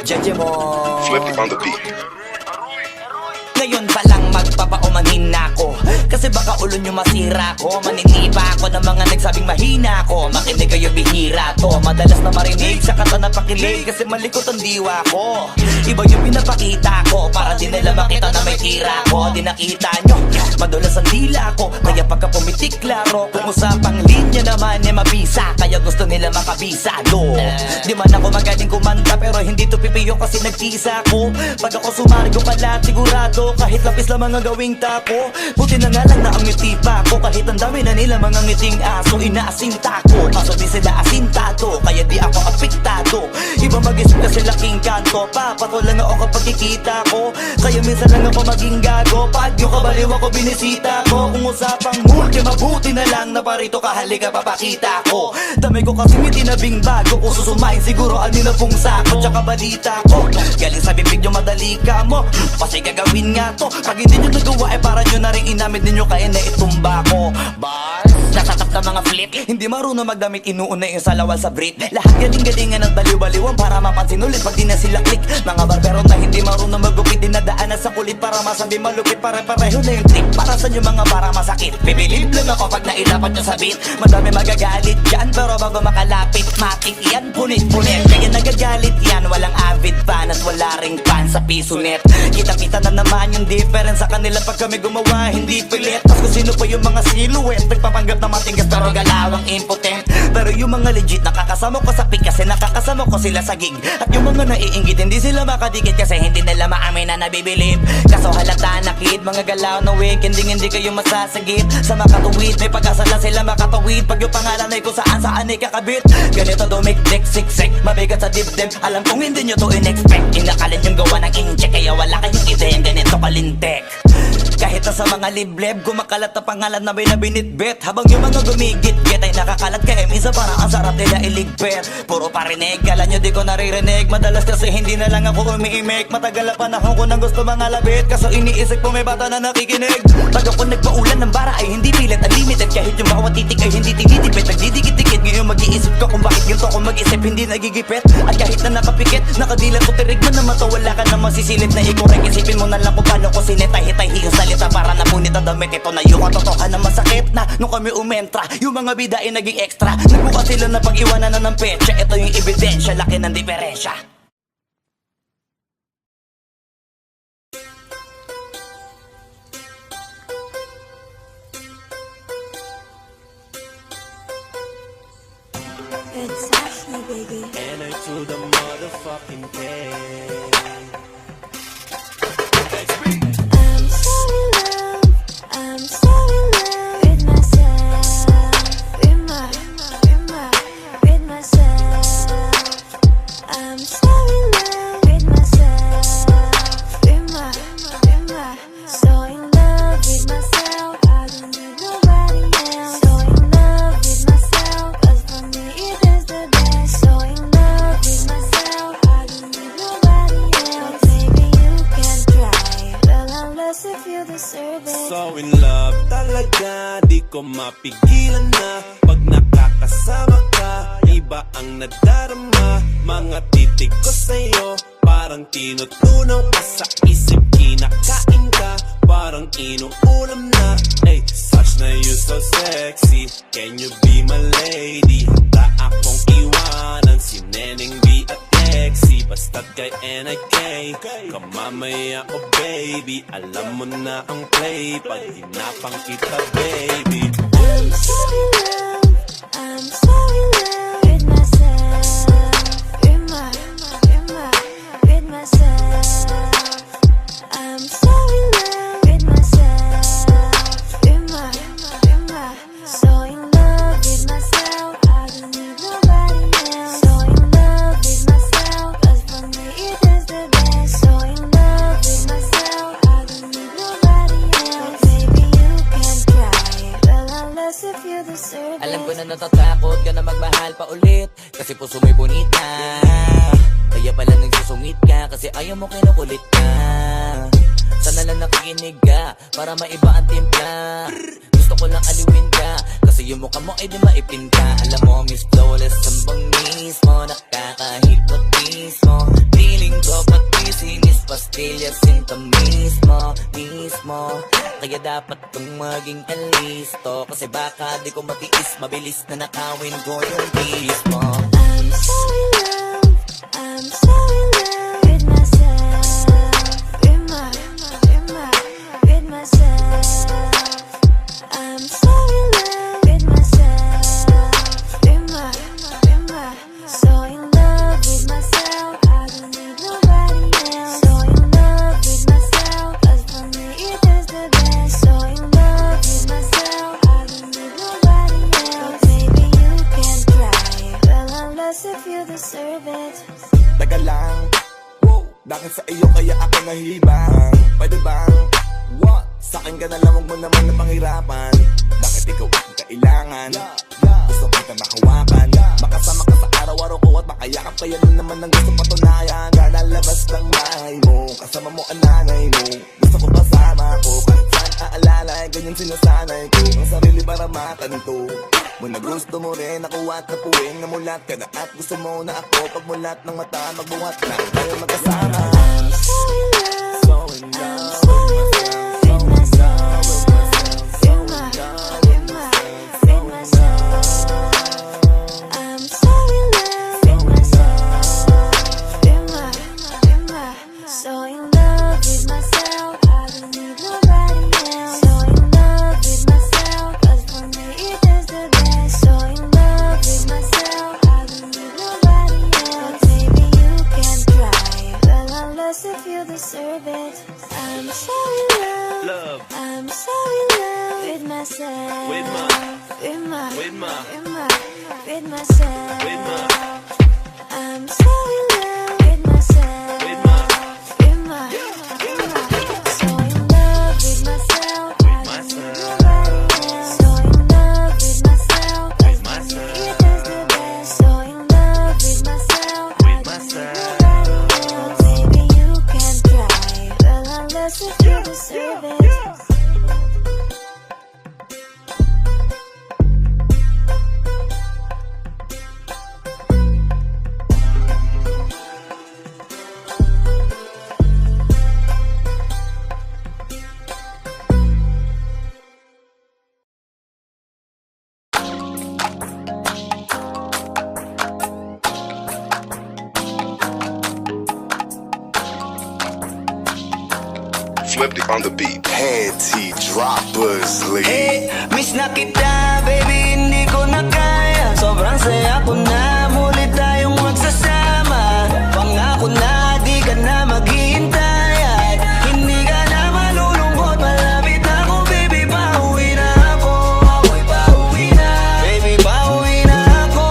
Jejemon. Flippy on the beat. Ngayon pa lang magpapaumanhin na ako, kasi baka ulo nyo masira ko. Maninipa ako ng mga nagsabing mahina ko. Makinig kayo, bihira to. Madalas na marinig sa kata na pakilig, kasi malikot ang diwa ko. Iba yung pinapakita ko, para di nila makita na may tira ko. Di nakita nyo, madulas ang dila ko, kaya pagka pumitik klaro. Kung usapang linya naman eh mabisa, kaya gusto nila makabisa do. Di man ako magaling kumanta, pero hindi to pipiyo kasi nagkisa ko. Pag ako sumargo pala sigurado, kahit lapis lang mga gawing tako. Buti na nga lang na ang ngiti pa ko, kahit ang dami na nila mga ngiting aso. Inaasinta ko, kaso di sila asintado, kaya di ako apektado. Iba mag-isip kasi laking kanto, papato lang ako kapag kikita ko. Kaya minsan lang ako maging gago, pag yung kabaliw ako binisita ko. Kung usapang multi, mabuti na lang na parito ka, halika papakita ko. Dami ko kasi may tinabing bago, kung susumain siguro alin na pong sako. Tsaka balita ko, galing sa bibig nyo madali ka mo, kasi gagawin nga to. Pag hindi nyo nagawa, para nyo na rin inamin ninyo, kaya na itumba ko. Bars, nasa top na mga flip. Hindi marunong magdamit, inuuna yung salawal sa brief. Lahat galing-galingan at baliw-baliwan para mapansin ulit pag di na sila click. Mga barbero na hindi marunong magupit, dinadaanan sa kulit para masabi malupit. Pare-pareho na yung trick, para sa yung mga para masakit. Bibilib lang ako pag nailapat nyo sa beat. Madami magagalit dyan, pero bago makalapit matik yan, punit-punit. Kaya nagagalit yan, walang avid fan at wala ring fan sa piso net. Kita-kita na naman yung difference sa kanila pag kami gumawa, hindi pilit. Tapos kung sino pa yung mga silhouette, nagpapanggap na matinggas pero galawang impotent. Pero yung mga legit, nakakasama ko sa pick kasi nakakasama ko sila sa gig. At yung mga naiinggit, hindi sila makadikit kasi hindi nila maamin na nabibilib. Kaso halata na kid, mga galaw na week, hindi kayo masasagit. Sa makatuwid, may pag-asa lang sila makatawid. Pag yung pangalan ay kung saan ay kakabit. Ganito dumikdik, siksik, mabigat sa dibdib. Alam kong hindi nyo to in-expect. Inakalit yung gawa ng incheck, kaya wala kayong ideyang ganito kalintek. Kahit na sa mga libleb, gumakalat na pangalan na may nabinitbit. Habang yung mga gumigit-git ay nakakalat kaya minsan parang ang sarap nila iligpit. Puro parinig, kala nyo di ko naririnig. Madalas kasi hindi na lang ako umiimik. Matagal na panahon ko nang gusto mga labit. Kaso iniisip ko may bata na nakikinig. Pag ako nagpaulan ng bara ay hindi pilit, unlimited. Kahit yung bawat titik ay hindi tinitipid. Nagdidikit-dikit, ngayon mag-iisip ko kung bakit ganito ako mag-isip hindi nagigipit. At kahit na nakapikit, nakadilat ko tirig mo na mata. Wala ka na masisilip na ikorek. Isipin mo na lang kung paano ko sinetay-hitay yung salita para napunit ang damit. Ito na yung katotohan na masakit na nung kami umentra. Yung mga bida ay naging extra. Nagbukas sila na pag-iwanan na ng petsa. Ito yung ebidensya, laki ng diferensya. It's Ashley, baby. And I to the motherfucking K. I'm so in love, I'm so in love with myself, with myself. I'm so in love with myself, so in love with myself. I don't need nobody else. So in love with myself, 'cause for me it is the best. So in love with myself, I don't need nobody else. Maybe you can try, well unless if you deserve it. So in love talaga, di ko mapigilan na. Pag nakakasama ka, iba ang nadarama. Mga titik ko sa'yo, parang tinutunaw ka sa isip. Kinakain ka, parang inuulam na. Ay, such na you so sexy. Can you be my lady? Handa akong iwanan si Neneng B at Lexi. Basta't kay NIK, kamamaya ko baby. Alam mo na ang play pag hinapang kita baby. I'm so in love, I'm so in love with myself, with myself. I'm so in love with myself, so in love with myself. I don't need nobody else. So in love with myself, 'cause for me it is the best. So in love with myself, I don't need nobody else. Maybe you can try, well unless if you deserve it. Alam ko na natatakot ka na magmahal pa ulit, kasi puso mo'y bonita. Kaya pala nagsusungit ka, kasi ayaw mo kinukulit ka. Sana lang nakikinig ka, para maiba ang timpla. Gusto ko lang aliwin ka, kasi yung mukha mo ay di maipinta. Alam mo, Miss Flawless, hambang mismo, nakakahipnotismo. Feeling ko pati sinis, pastillas, sinta mismo. Kaya dapat kong maging alisto, kasi baka di ko matiis, mabilis na nakawin ko yung kiss mo. I'm so in love, I'm so in love with myself, with myself. I'm so in love with myself, so in love with myself. I don't need nobody else. So in love with myself, 'cause for me it is the best. So in love with myself, I don't need nobody else. Maybe you can try, well unless if you deserve it. Teka lang, wow, bakit sa iyo kaya ako nahihibang? Pwede bang, what? Sa akin ka na lang, huwag mo naman na panghirapan. Bakit ikaw ang kailangan? Gusto kita makawakan, makasama ka sa araw-araw ko at makayakap. Kaya nun naman ang gusto patunayan. Ka lalabas ng bahay mo, kasama mo ang nanay mo. Gusto ko kasama ko kahit saan naaalala ay ganyan sinasanay ko ang sarili para makanto. Muna gusto mo rin ako at napuwing namulat ka na at gusto mo na ako pagmulat ng mata magbuhat na tayo magkasama. So in love with myself, so in love with myself, so in love with myself. I'm so in love with myself, so in love with myself. I don't need nobody else. So in love with myself, 'cause for me it is the best. So in love with myself, I don't need nobody else. But maybe you can try. Well, unless if you deserve it. I'm so in love. I'm so in love with myself. With myself. I'm so in love with myself. So in love with myself. I don't need nobody else. So in love with myself. 'Cause for me it is the best. So in love with myself. I don't need nobody else. Maybe you can try. Well, unless if you deserve it. Flipped it on the beat. Panty droppers, lead. Hey, miss na kita, baby, hindi ko na kaya. Sobrang saya ko na, muli tayong magsasama. Pangako na, di ka na maghihintay. At hindi ka na malulungkot, malapit na ako, baby, pauwi na ako. Ako'y pauwi na, baby, pauwi na ako.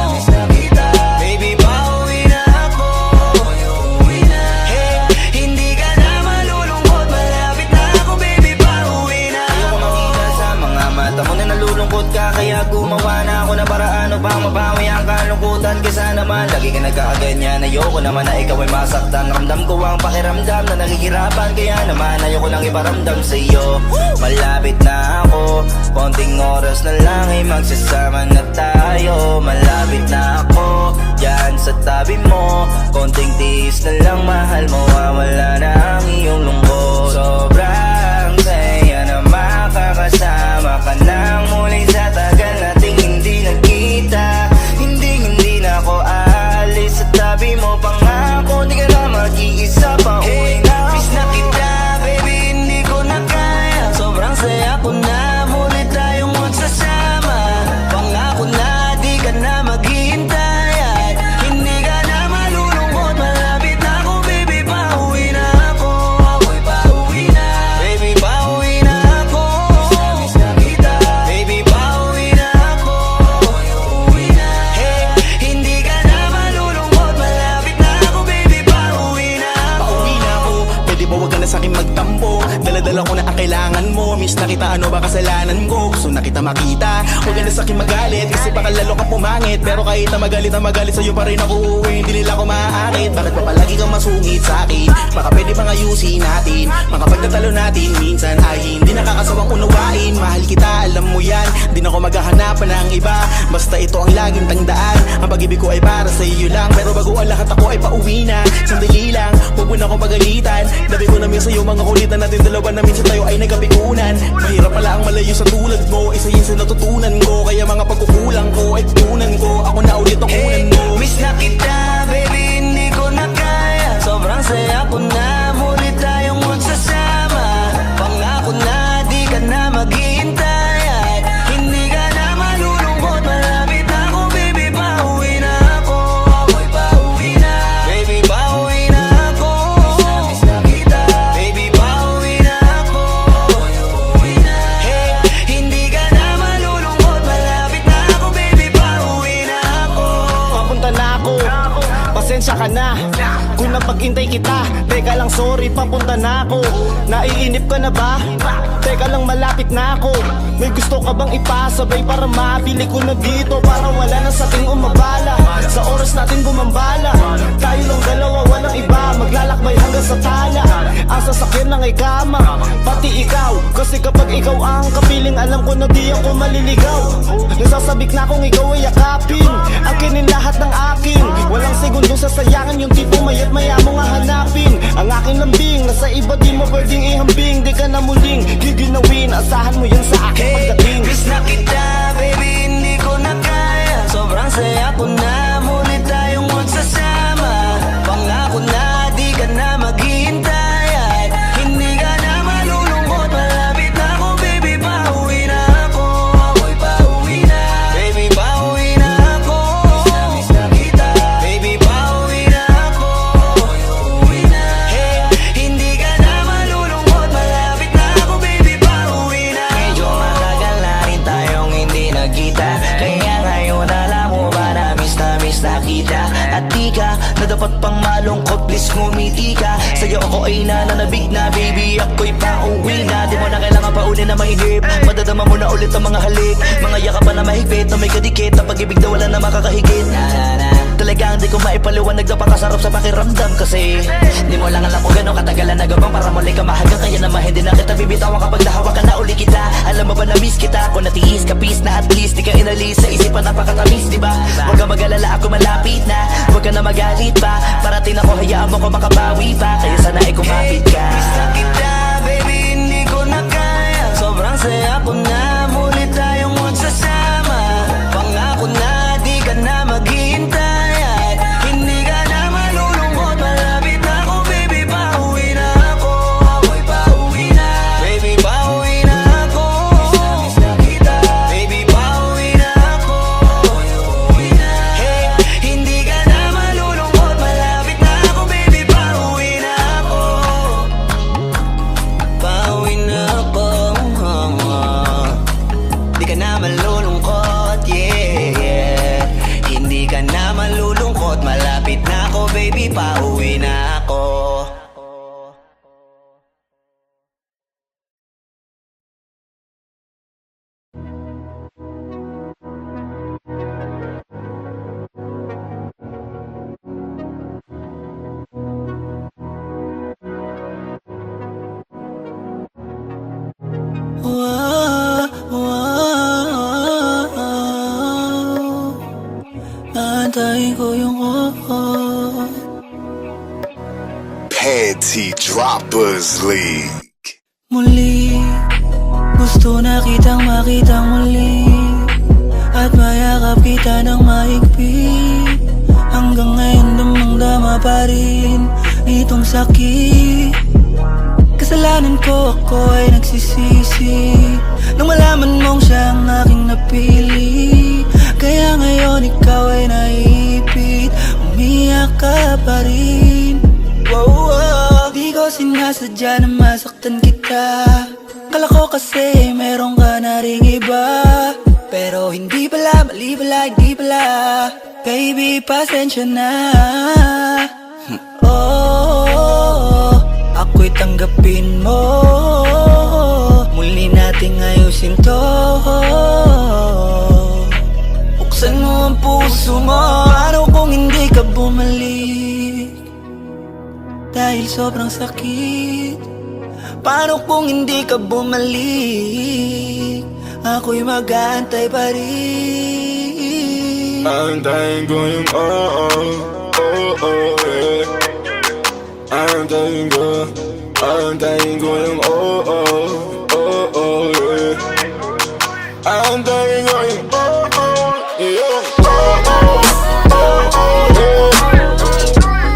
Miss na kita, baby, pauwi na ako. Ako'y uuwi na. Hey, hindi ka na malulungkot, malapit na ako, baby, pauwi na ako. Ayoko makita sa mga mata mo na nalulungkot ka, kaya gumawa na ako ng paraan upang mabawi ang kalungkutan. Kesa naman lagi ka nagkakaganyan, ayoko naman na ikaw ay masaktan. Ramdam ko ang pakiramdam na nakikirapan, kaya naman ayoko nang iparamdam sa iyo. Malapit na ako, konting oras na lang ay magsasama na tayo. Malapit na ako, dyan sa tabi mo, konting tiis na lang, mahal mo, wala na ang iyong lungkot. Sobrang saya na makakasama ka nang muli sa tagal nating hindi nagkita. Hindi na ako aalis sa tabi mo, pangako di ka na mag-iisa pa uwi na. Miss na kita, baby, hindi ko na kaya. Sobrang saya ko na, muli tayong magsasama. Pangako na, di ka na maghihintay. At hindi ka na malulungkot, malapit na ako, baby, pauwi na ako. Ako'y pauwi na, baby, pauwi na ako. Miss na kita, baby, pauwi na ako. Ako'y uuwi na. Hey, hindi ka na malulungkot, malapit na ako, baby, pauwi na ako. Pauwi na ako, pwede ba wag ka na sa'kin magtampo? Dala-dala ko na ang kailangan mo. Miss na kita, ano ba kasalanan ko? Gusto na kita makita, huwag ka na sa'kin magalit, kasi baka lalo kang pumangit. Pero kahit na magalit sa'yo pa rin ako uuwi, hindi nila ako maaakit. Bakit pa palagi kang masungit sa'kin? Baka pwede bang ayusin natin? Mga pagtatalo natin minsan ay hindi nakakasawang unawain. Mahal kita, alam mo yan, di na ako maghahanapan ng iba. Basta ito ang laging tandaan, ang pag-ibig ko ay para sa iyo lang. Pero bago ang lahat ako ay pauwi na. Sandali lang, huwag mo na akong pagalitan. Dabi ko namin sa'yo mga kulitan natin dalawa na minsan tayo ay nagkapikunan. Mahirap pala ang malayo sa tulad mo, isa yun sa natutunan ko. Kaya mga pagkukulang ko ay tutunan ko, ako na ulit ang unan mo. Miss na kita, baby, hindi ko na kaya. Sobrang saya ko na, muli tayong magsasama. Pangako na, di ka na maghihintay. At hindi ka na malulungkot, malapit na ako, baby, pauwi na ako. Ako'y pauwi na, baby, pauwi na ako. Miss na kita, baby, pauwi na ako. Ako'y uuwi na. Hey, hindi ka na malulungkot, malapit na ako, baby, pauwi na ako. Papunta na ako, pasensya ka na kung napaghintay kita. Teka lang, sorry, papunta na ako. Naiinip ka na ba? Teka lang, malapit na ako. May gusto ka bang ipasabay para mabili ko na dito? Para wala na sa ating umabala, sa oras natin bumambala. Tayo lang dalawa, walang iba, maglalakbay hanggang sa tala. Ang sasakyan ng ikama. Pati ikaw, kasi kapag ikaw ang kapiling, alam ko na di ako maliligaw. Nasasabik na kung ikaw ay yakapin, akinin lahat ng akin. Walang segundong sasayangan, yung tipo mayat maya mo nga hanapin. Ang aking lambing, nasa iba di mo pwedeng ihambing. Di ka na muling giginawin, asahan mo yan sa aking pagdating. Miss na kita, baby, hindi ko na kaya. Sobrang saya ko na, muli tayong magsasama. Pangako na, di ka na maghihintay. At hindi ka na malulungkot, malapit na ako, baby, pauwi na ako. Ako'y pauwi na, baby, pauwi na ako. Miss na kita, baby, pauwi na ako. Ako'y uuwi na, hey, hindi ka na malulungkot, malapit na ako, baby, pauwi na. Medyo matagal na rin tayong hindi nagkita, kaya ngayon alam mo ba na miss na kita. At di ka na dapat pang malungkot, please ngumiti ka. Sa'yo ako ay nananabig na, baby, ako'y pauwi na. Di mo na kailangan pa uli na mahigip, madadama mo na ulit ang mga halik. Mga yakapan na mahigpit, na may kadikit, na pag-ibig na wala na makakahigit. Talagang di ko maipaliwanag, napakasarap sa pakiramdam. Kasi di mo lang alam kung gano'ng katagalan na gabang para muli ka mahagang. Kaya naman hindi na kita bibitawan kapag nahawakan na uli kita. Alam mo ba na miss kita, kung natiis ka peace na at least di ka inalis sa isipan, napakatamis, diba? Huwag ka mag-alala, ako malapit na, huwag ka na magalit pa. Parating ako, hayaan mo ko makabawi pa, kaya sana ay kumapit ka. Miss na kita, baby, hindi ko na kaya. Sobrang saya ko na, muli tayong magsasama. Pangako na, di ka na maghihintay. At hindi ka na malulungkot, malapit na ako, baby, pauwi na ako. Ako'y pauwi na, baby, pauwi na ako. Miss na kita, baby, pauwi na ako. Ako'y uuwi na, hey, hindi ka na malulungkot, malapit na ako, baby, pauwi na ako. Pauwi na ako. Di ka na malulungkot, yeah. Hindi ka na malulungkot, malapit na ako, baby, pauwi na ako. Aantayin ko yung Panty Droppers League. muli. Gusto na kitang makitang muli, at mayakap kita ng mahigpit. Hanggang ngayon damang-dama pa rin itong sakit. Kasalanan ko, ako ay nagsisisi nang malaman mong siya ang aking napili. Kaya ngayon ikaw ay naipit, umiyak ka pa rin. Di ko sinasadya na masaktan kita. Kala ko kasi meron ka na ring iba, pero hindi pala, mali pala, hindi pala. Baby, pasensya na. Ako'y tanggapin mo, muli nating ayusin to. Buksan mo ang puso mo, paano kung hindi ka bumalik? Dahil sobrang sakit. Paano kung hindi ka bumalik? Ako'y mag-aantay pa rin. Aantayin ko yung yeah. Aantayin ko yung yeah. Aantayin ko yung yeah.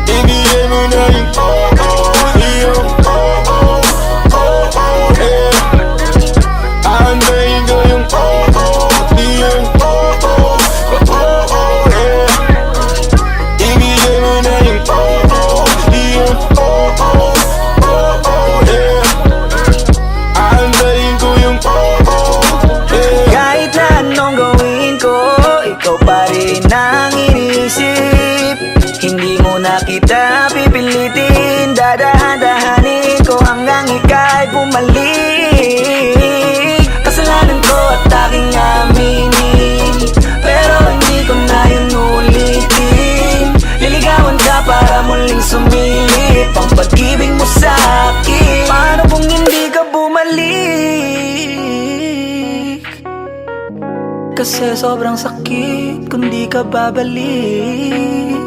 Ibigay mo na yung yeah. Aantayin ko yung yeah. Ibigay mo na yung yeah. Aantayin ko yung Kahit lahat Kasi sobrang sakit kung di ka babalik.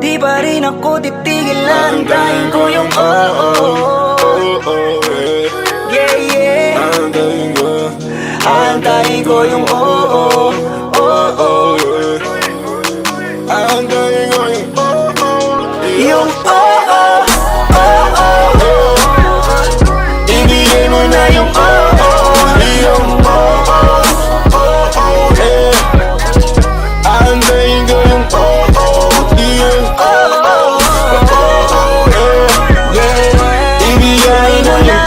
Di pa rin ako titigil, aantayin ko yung yeah, yeah. Aantayin ko yung Aantayin ko yung ibigay mo na yung yung aantayin ko yung ibigay mo yung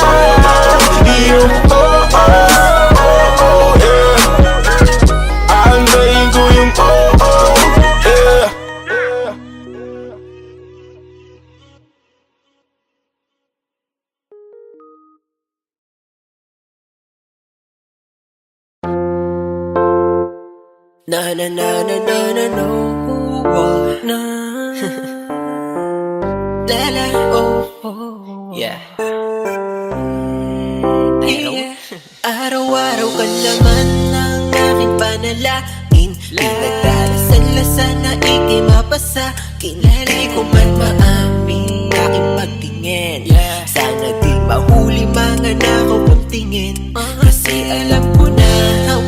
aantayin ko yung Na na na na na na no na la la yeah. Araw-araw ka naman ng aking panalangin. Pinagdarasal-lasal na ikimapasakin. Di ko man maamin aking pagtingin. Sana di mahuli mga nakapuntingin. Kasi alam ko na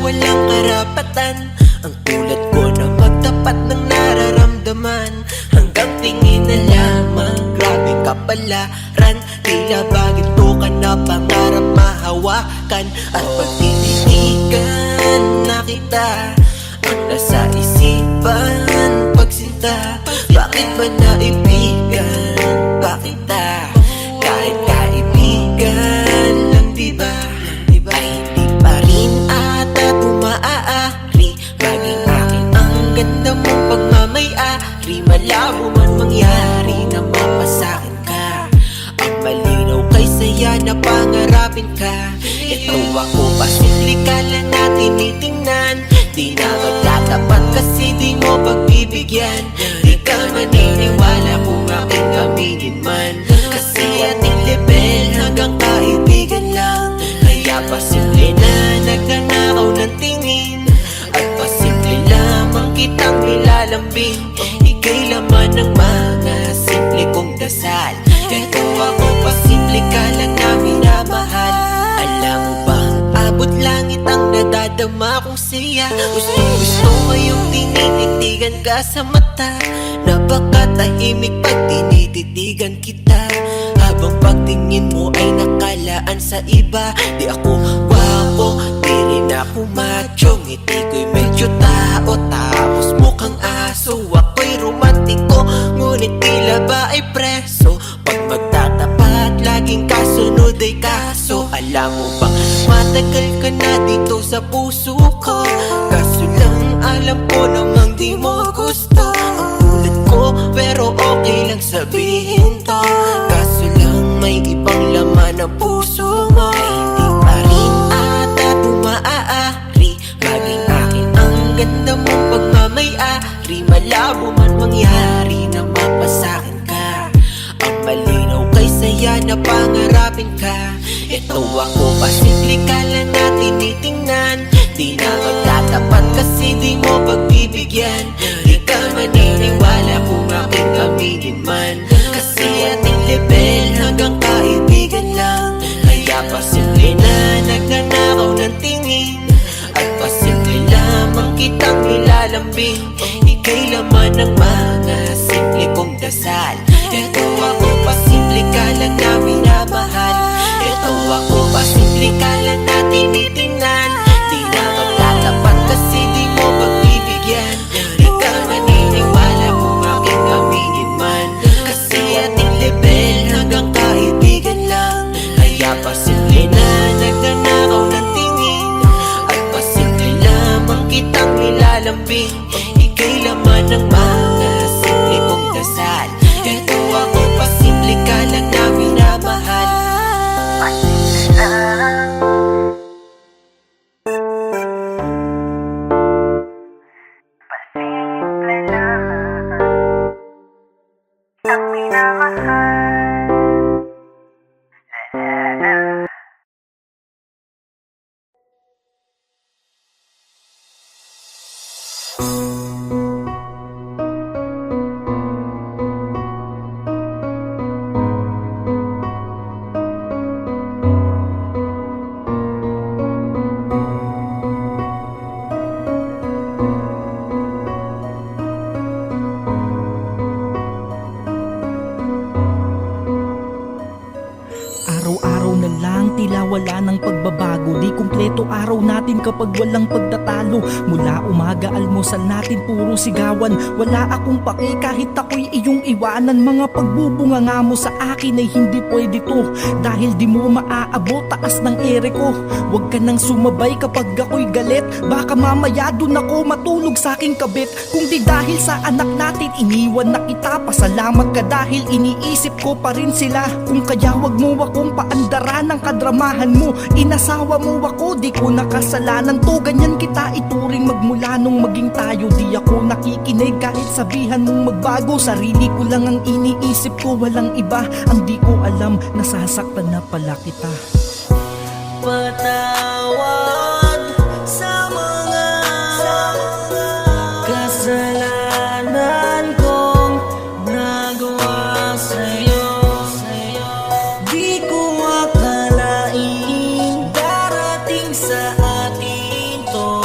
walang karapatan ang tulad ko na magtapat ng nararamdaman. Hanggang tingin na lamang, grabe kapalaran. Tila bakit to ka na pangarap mahawakan. At pag tinitigan na kita, ang nasa isipan pagsinta. Bakit ba naibigan pa kita? Kahit kaibigan lang diba? Ay hindi pa rin ata tumaaari maging akin ang ganda mong pagmamayari. Malabo man mangyari na mapasakin ka. Ang malinaw kay saya na pangarapin ka. Ito ako pasimple ka lang na tinitingnan. Di na magtatapat kasi di mo pagbibigyan. Di ka maniniwala kung aking aminin man. Kasi ating level hanggang kaibigan lang. Kaya pasimple na nagnanakaw ng tingin. At pasimple lamang kitang nilalambing. Ika'y laman ng mga simple kong dasal. Ito ako pasimple ka lang na minamahal. Alam mo bang abot langit ang nadadama kong saya. Gusto ngayong tinititigan ka sa mata. Napakatahimik pag tinititigan kita. Habang pagtingin mo ay nakalaan sa iba. Di ako gwapo, di rin ako macho. Ngiti ko'y medyo tao, tapos mukhang aso. Ako'y romantiko, ngunit tila ba ay preso. Pag magtatapat, laging kasunod ay kaso. Alam mo bang matagal ka na dito sa puso ko. Kaso lang alam ko namang di mo gusto ang tulad ko, pero okay lang sabihin to. Kaso lang may ibang laman ang puso mo. Ay hindi pa rin ata tumaaari maging akin ang ganda mong pagmamayari. Malabo man mangyari na mapasakin ka. Ang malinaw kay saya na pangarapin ka. Ito ako pasimple ka lang na tinitingnan. Di na magtatapat kasi di mo pagbibigyan. Di ka maniniwala kung aking aminin man. Kasi ating level hanggang kaibigan lang. Kaya pasimple na nagnanakaw ng tingin. At pasimple lamang kitang nilalambing. Ika'y laman ng mga simple kong dasal. Ito ako pasimple ka lang na minamahal. Ito ako pasimple ka lang na tinitingnan. Di na magtatapat kasi di mo pagbibigyan. Di ka maniniwala kung aking aminin man. Kasi ating level hanggang kaibigan lang. Kaya pasimple na nagnanakaw ng tingin. At pasimple lamang kitang nilalambing. Ika'y laman ng mga simple kong dasal. Ito ako pasimple ka lang na minamahal. Pasimple lang. Pasimple lang. Kitang minamahal. La la la. tila wala ng pagbabago. Di kumpleto araw natin kapag walang pagtatalo. Mula umaga almusal natin puro sigawan. Wala akong paki kahit ako'y iyong iwanan. Mga pagbubunga nga mo sa akin ay hindi pwede to, dahil di mo maaabot taas ng ere ko. Huwag ka nang sumabay kapag ako'y galit, baka mamaya dun ako matulog sa aking kabit. Kung di dahil sa anak natin iniwan na kita, pasalamat ka dahil iniisip ko pa rin sila. Kung kaya wag mo akong paandaran ng kadramahan mo. Inasawa mo ako, di ko nakasalanan to. Ganyan kita ituring magmula nung maging tayo. Di ako nakikinig kahit sabihan mong magbago. Sarili ko lang ang iniisip ko, walang iba. Ang di ko alam, nasasaktan na pala kita. Patawad sa mga kasalanan kong nagawa sa'yo. Di ko akalain darating sa atin to.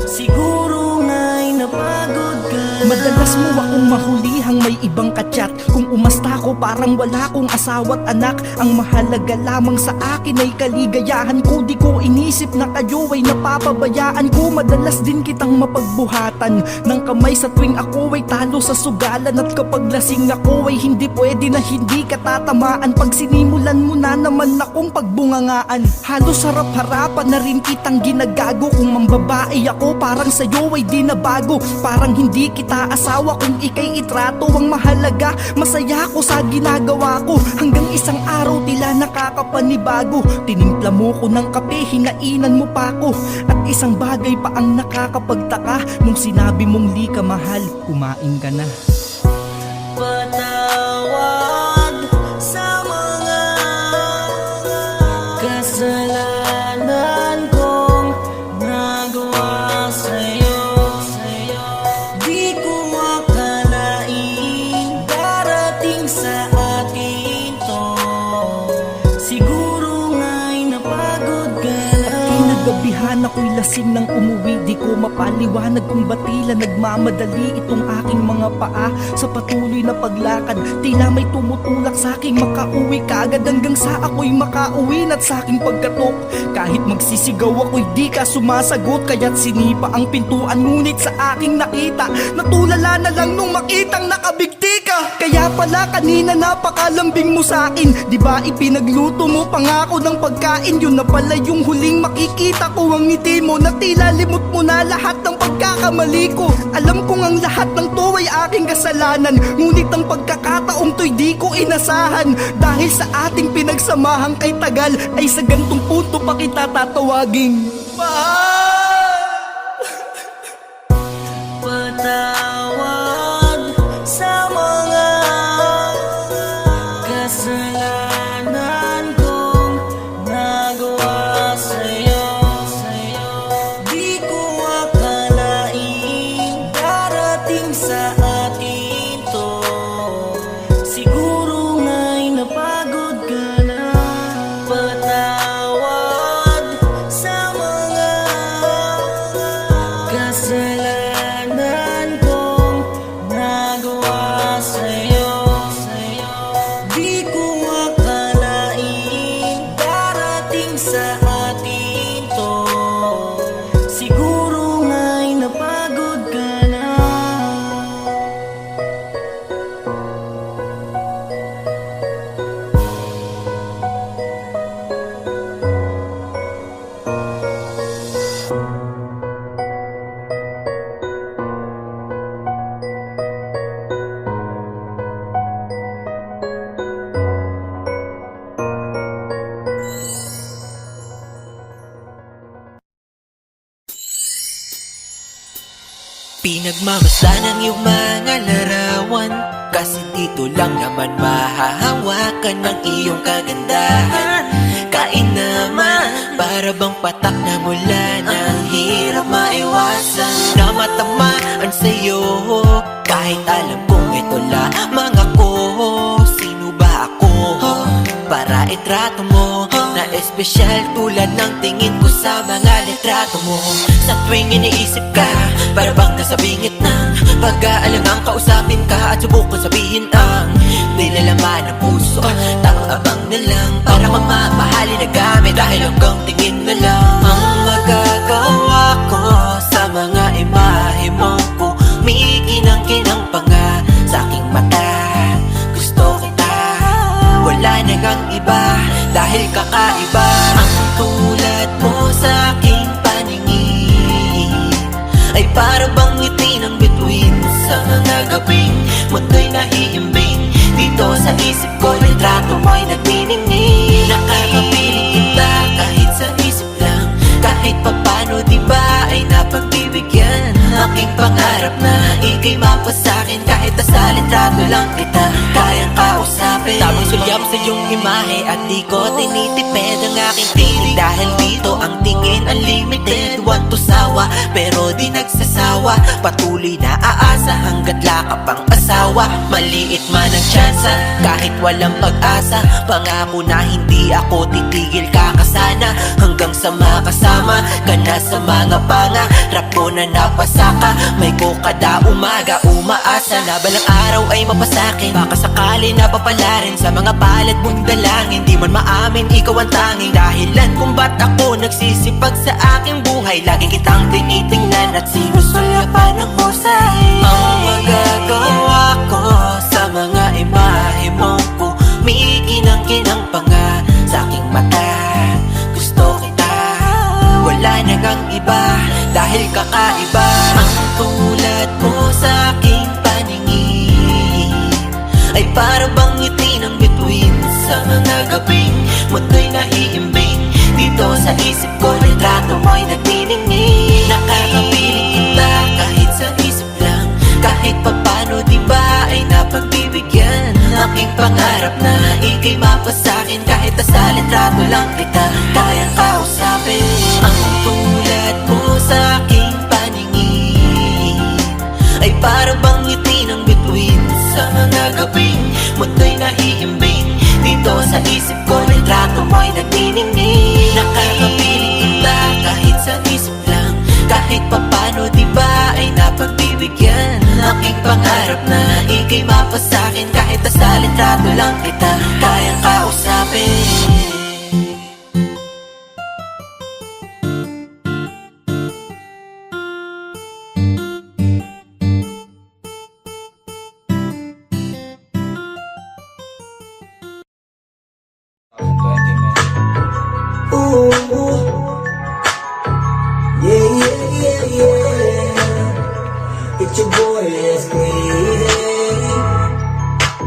Siguro nga'y napagod ka na. Madalas mo akong mahulihang may ibang kachat. Kung umasta ko parang wala kong asawa't anak. Ang mahalaga lamang sa akin ay kaligayahan ko. Di ko inisip na kayo ay napapabayaan ko. Madalas din kitang mapagbuhatan ng kamay sa tuwing ako ay talo sa sugalan. At kapag lasing ako ay hindi pwede na hindi ka tatamaan. Pag sinimulan mo na naman akong pagbungangaan, halos harap-harapan na rin kitang ginagago. Kung mambabae ako parang sa'yo ay di na bago. Parang hindi kita asawa kung ikay itrato. Ang mahalaga masaya ako sa ginagawa ko. Hanggang isang araw tila nakakapanibago. Tinimpla mo ko ng kape, hinainan mo pa ko. At isang bagay pa ang nakakapagtaka. Nung sinabi mong di ka mahal, kumain ka na. Patawad sa mga kasalanan kong nagawa sa'yo. Di ko akalain darating sa atin to. Siguro nga'y napagod ka na. Kinagabihan ako'y lasing nang umuwi. Di ko mapaliwanag kung ba't tila nagmamadali itong aking mga paa sa patuloy na paglakad. Tila may tumutulak sa aking makauwi kagad. Hanggang sa ako'y makauwi na't sa aking pagkatok. Kahit magsisigaw ako'y di ka sumasagot. Kaya't sinipa ang pintuan, ngunit sa aking nakita, natulala na lang nung makitang nakabigti ka. Kaya pala kanina napakalambing mo sa akin. Di ba ipinagluto mo pangako ng pagkain? Yun na pala yung huling makikita ko, ang ngiti mo na tila limot mo na lahat ng pagkakamali ko. Alam kong ang lahat ng to ay aking kasalanan, ngunit ang pagkakataong to'y di ko inasahan. Dahil sa ating pinagsamahang kay tagal, ay sa gantong punto pa kita tatawaging mahal. Patawad sa mga kasalanan kong nagawa sa'yo. Di ko akalain darating sa atin to. Siguro nga'y napagod ka na. Patawad sa mga kasalanan kong nagawa sa'yo. Di ko akalain darating sa atin to. Siguro nga'y napagod ka na. Pinagmamasdan ang iyong mga larawan, kasi dito lang naman mahahawakan ng iyong kagandahan. Kain naman, para bang patak na mula ng hirap maiwasan. Na matamaan sa'yo, kahit alam kong ito lamang ako. Sino ba ako? Para itrato mo na espesyal tulad ng tingin ko sa mga litrato mo. Sa tuwing iniisip ka, para bang nasa bingit ng pag-aalangang kausapin ka at subukan sabihin ang nilalaman ng puso. Tama abang na lang para mamamahalin dahil hanggang tingin na lang ang magagawa ko sa mga imahe mong kumikinang-kinang pa nga sa aking mata. Gusto kita, wala na kang iba dahil kakaiba ang tulad mo sa aking paningin. Ay para bang ngiti ng bituin sa mga gabing mundo'y nahiimbing. Dito sa isip ko litrato mo'y nagniningning. Nakakapiling kita kahit sa isip lang, kahit papano diba ay napagbibigyan. Aking pangarap na ika'y mapasakin, kahit sa litrato lang kita kayang kausapin. Tamang sulyap sa iyong imahe at di ko tinitipid ang aking tinig. Dahil dito ang tingin unlimited, want to sawa pero di nagsasawa. Patuloy na aasa hanggat lakap ang asawa. Maliit man ang tsansa kahit walang pag-asa, pangako na hindi ako titigil kakasana hanggang sa makasama ka na sa mga pangarap ko na napasaka. May kada umaga umaasa na balang araw ay mapasakin. Baka sakali na papalarin sa mga palad mong dalangin. Di man maamin ikaw ang tanging dahilan kung ba't ako nagsisipag sa aking buhay. Lagi kitang tinitingnan at sinusulyapan ng husay. Ang magagawa ko sa mga imahe mong kumikinang-kinang pa nga sa aking mata. Gusto kita, wala na kang iba dahil kakaiba ang tulad mo sa aking paningin. Ay para bang ngiti ng bituin sa mga gabing mundo'y nahiimbing. Dito sa isip ko litrato mo'y nagniningning. Nakakapiling kita kahit sa isip lang, kahit papano diba ay napagbibigyan. Aking pangarap na ika'y mapasakin, kahit sa litrato lang kita kayang kausapin. Ang tulad mo sa aking paningin ay para bang ngiti ng bituin sa mga gabing mundo'y nahiimbing. Dito sa isip ko litrato mo'y nagniningning. Nakakapiling kita kahit sa isip lang, kahit papano diba ay napagbibigyan. Aking pangarap na ika'y mapasakin, kahit sa litrato lang kita kayang kausapin. It's your boy, let's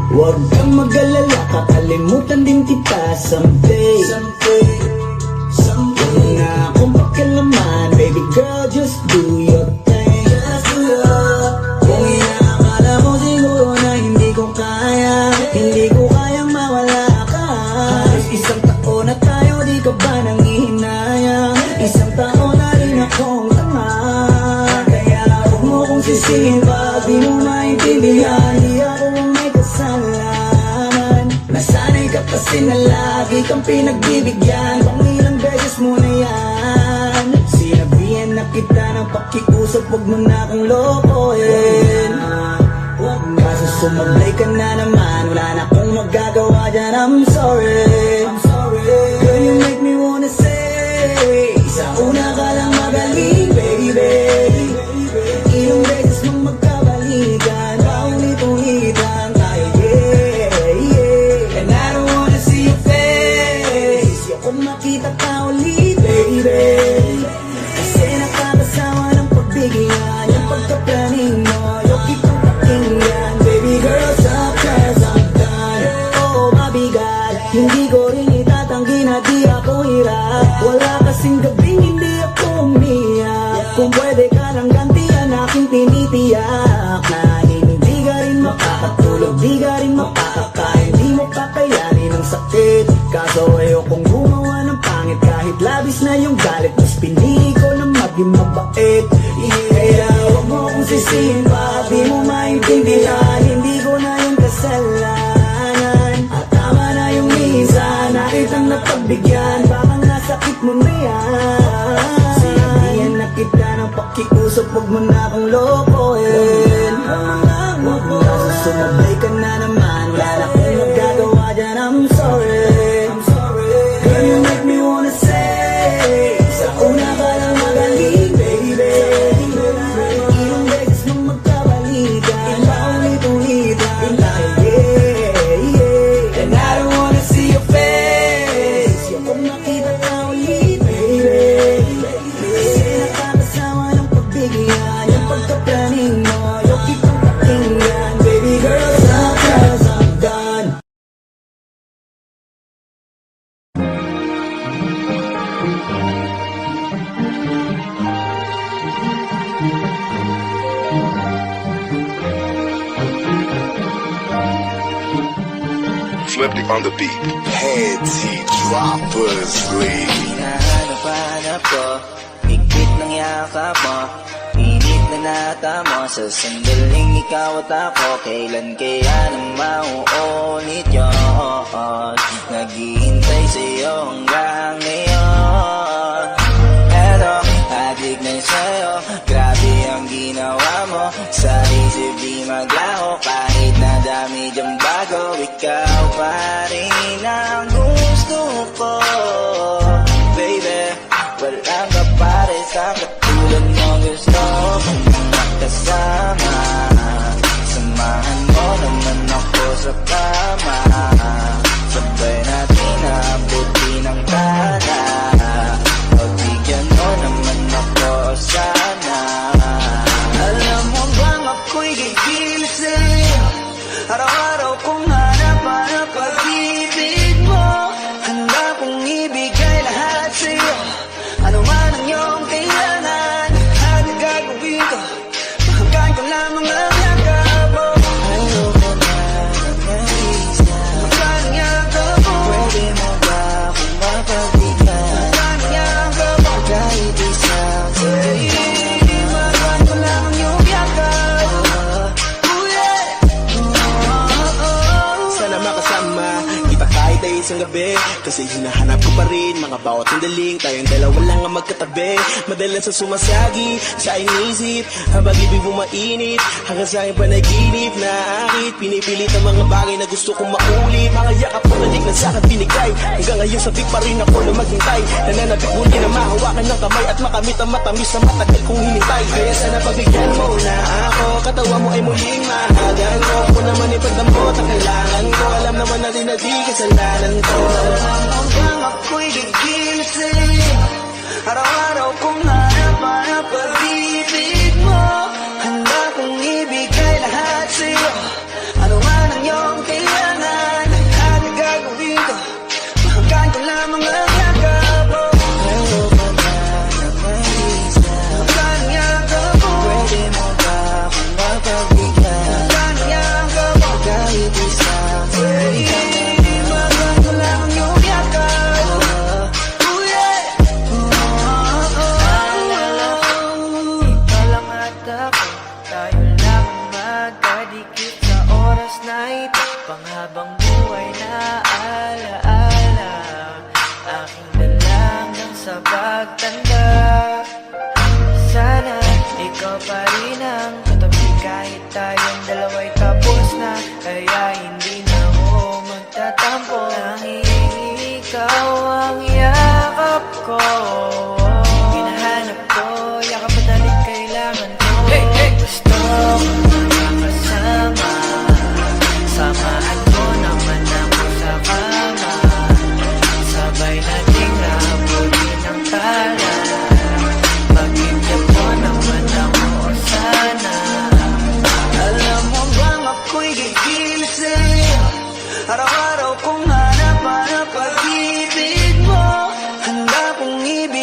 Huwag kang mag-alala, kakalimutan din kita someday. Huwag na akong pakialaman, baby girl, just do your thing. Kung inaakala mo siguro na hindi ko kaya, hindi ko kayang mawala ka. Halos isang taon na tayo, di ka ba nangihinayang? Isang taon na rin akong tanga, kaya huwag mo kong sisihin pag di mo maintindihan. Di ako ang may kasalanan, nasanay ka kasi na lagi kang pinagbibigyan. Pangilang beses mo na yan, sinabihan na kita ng pakiusap, huwag mo na akong lokohin. Kaso sumablay ka na naman, wala na akong magagawa dyan. I'm sorry, girl, you make me wanna say, sa una ka lang magaling, baby. Ilang beses mong magkabalikan, paulit-ulitan tayo, yeah. And I don't wanna see your face, kung makita ka ulit, baby. Kasi nakakasawa ng pagbigyan, yung pagkaplaning mo, yung kitang pakinggan. Baby girl, stop 'cause I'm done. Oo, mabigat, hindi ko rin itatanggi na di ako hirap. Wala kasing gabing hindi ako umiyak. Kung pwede ka lang gantihan aking tinitiyak, na hindi ka rin makakatulog, di ka rin makakakain, di mo kakayanin ang sakit. Kaso ayokong gumawa ng pangit, kahit labis na yung galit, mas pinili ko na maging mabait. Kaya huwag mo kong sisihin pa, di mo maintindihan, hindi ko na yung kasalanan. At tama na yung minsan, nakitang napagbigyan, baka nasakit mo na yan. Sinabihan na kita ng pakiusap, huwag mo na akong lokohin. Kaso sumablay ka na naman, wala na akong magagawa dyan. I'm sorry, girl, you make me wanna say, on the beat. Panty droppers, lady. Hinahanap-hanap ko, higpit ng yakap mo, init na natamo sa sandaling ikaw at ako. Kailan kaya nang mauulit yun? Naghihintay sa'yo hanggang ngayon. Pero adik na sa'yo, grabe ang ginawa mo. Sa isip di maglaho, kahit na dami dyang bago, ikaw pa rin ang gusto ko. Baby, walang kapare sa katulad mo, gusto kong makasama. Samahan mo naman ako sa kama, sabay natin naabuti ng tala. Pagbigyan mo naman ako sana. Alam mo bang ako'y gigil sa'yo, araw-araw kong hanap-hanap pag-ibig mo. Handa kong ibigay lahat sa'yo, ano man ang iyong kailangan. At gagawin ko, mahanggan ko lamang ang yakap mo. Ayoko na mag-isa, mahanggan ang yakap mo. Pwede mo ba akong mapagbigan? Mahanggan ang yakap mo, kahit isang sa'yo. Mahanggan ko lamang iyong yakap. Oh yeah. Sana makasama kita kahit ay isang gabi, kasi hinahanap ko pa rin mga bawat sandaling tayong dalawa lang ang magkatabi. Madalas sa sumasagi sa inisip, habang ibig mo mainit, hanggang sa aking panaginip na akit. Pinipilit ang mga bagay na gusto kong maulit, mga yakap ko nalig na sa'kin binigay. Hanggang ngayon sabik pa rin ako na maghintay, nananabik muli na mahawakan ng kamay at makamit ang matamis na matagal kong hinintay. Kaya sana pagbigyan mo na ako, katawa mo ay muling mahagan ko. Kung naman ipagdamot ang kailangan ko, alam naman natin na di kasalanan ko. Hanggang ako'y gigil sa'yo, araw-araw kong hanap-hanap pag-ibig mo. Handa kong ibigay lahat sa'yo, ano man ang iyong kailangan. At gagawin ko, mahanggan ko lamang ang yakap mo. Ayoko na mag-isa, mahanggan ang yakap mo. Pwede mo ba akong mapagbigyan? Mahanggan ang yakap mo, kahit isang sa'yo. Panghabang buhay na alaala, aking dalangang sa pagtanda. Sana ikaw pa rin ang katabi kahit tayong dalawa'y tapos na. Kaya hindi na ako magtatampo, nanging ikaw ang yakap ko. Hinahanap ko, yakap at dalik kailangan ko. Gusto ko makasama, samahan mo naman ako sa kama, sabay nating naabuti ng tala. Pagbigyan mo naman ako sana. Alam mo bang ako'y gigil sa'yo, araw-araw kong hanap-hanap pag-ibig mo. Handa kong ibigay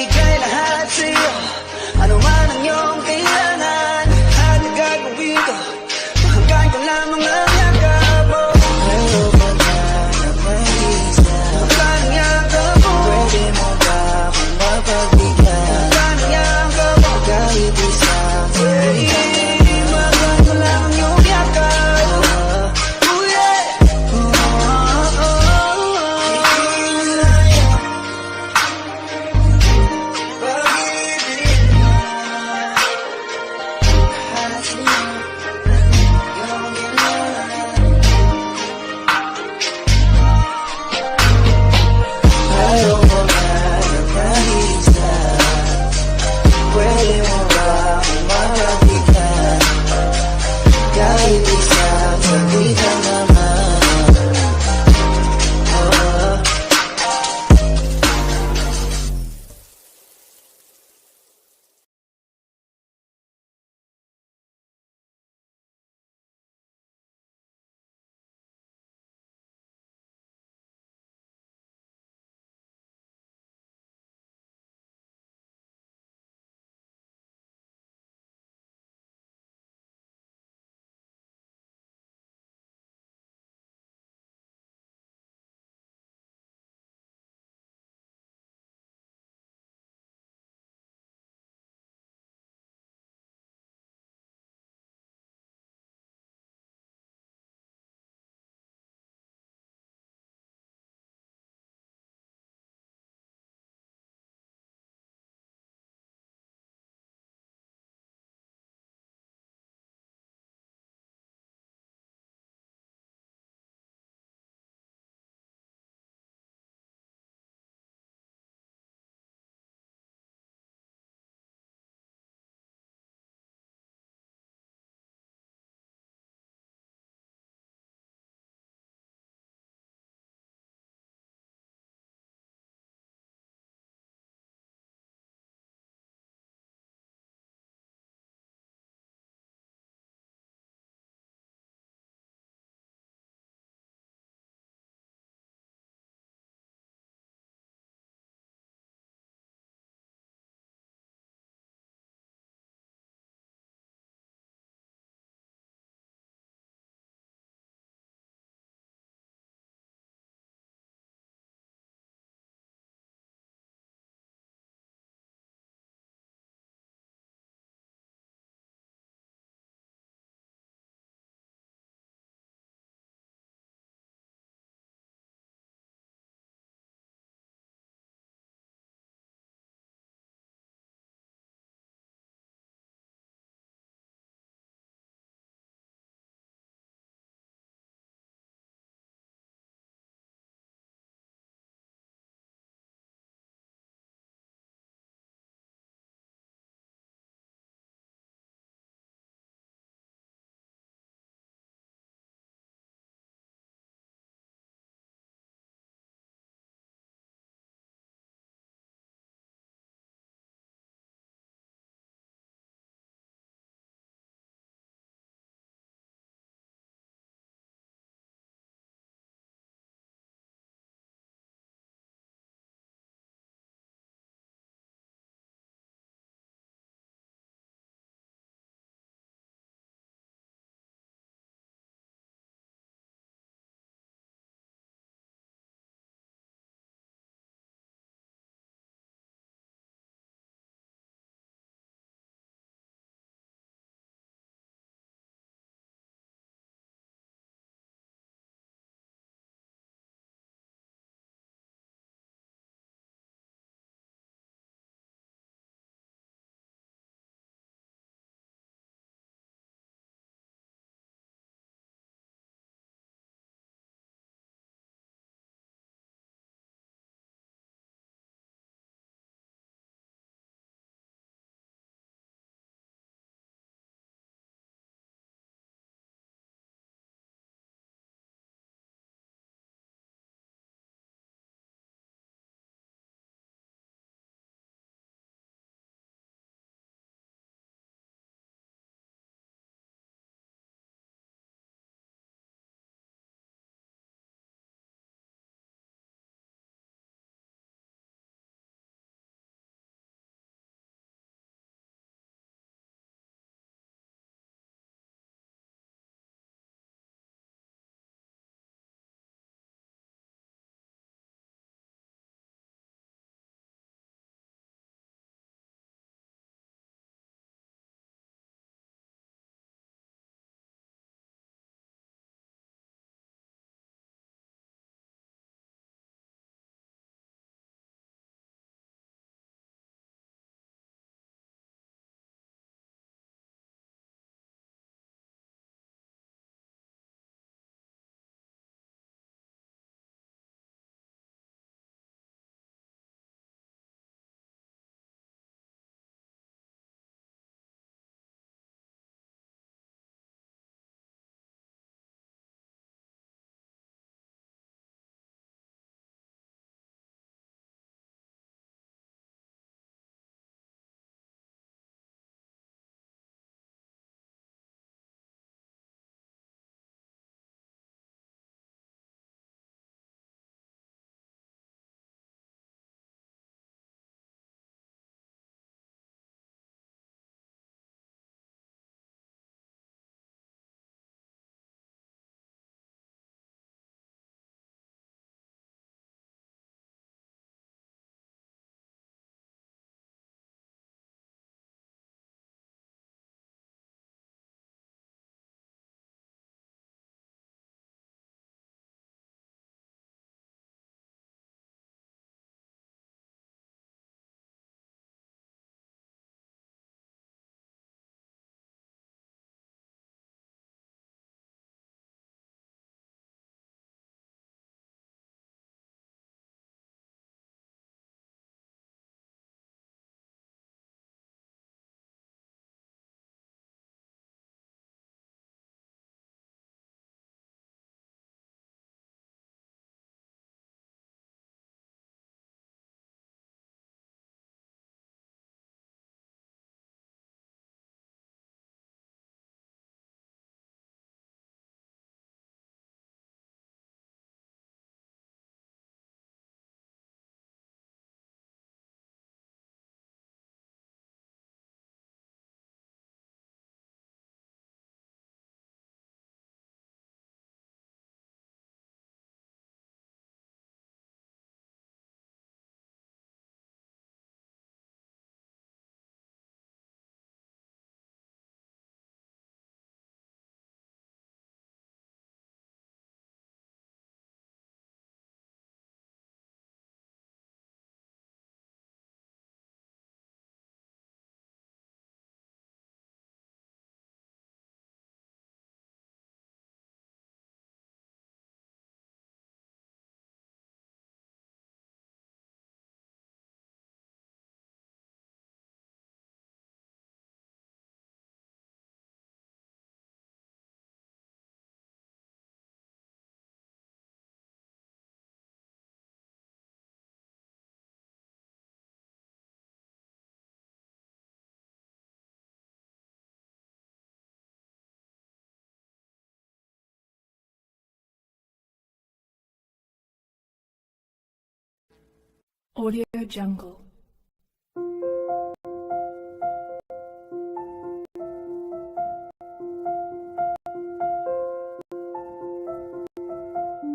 Audio Jungle.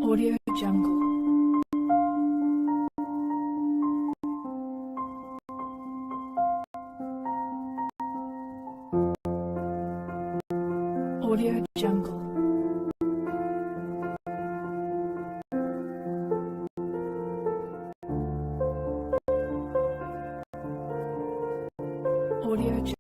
Audio Jungle. Audio Jungle. Audio Jungle.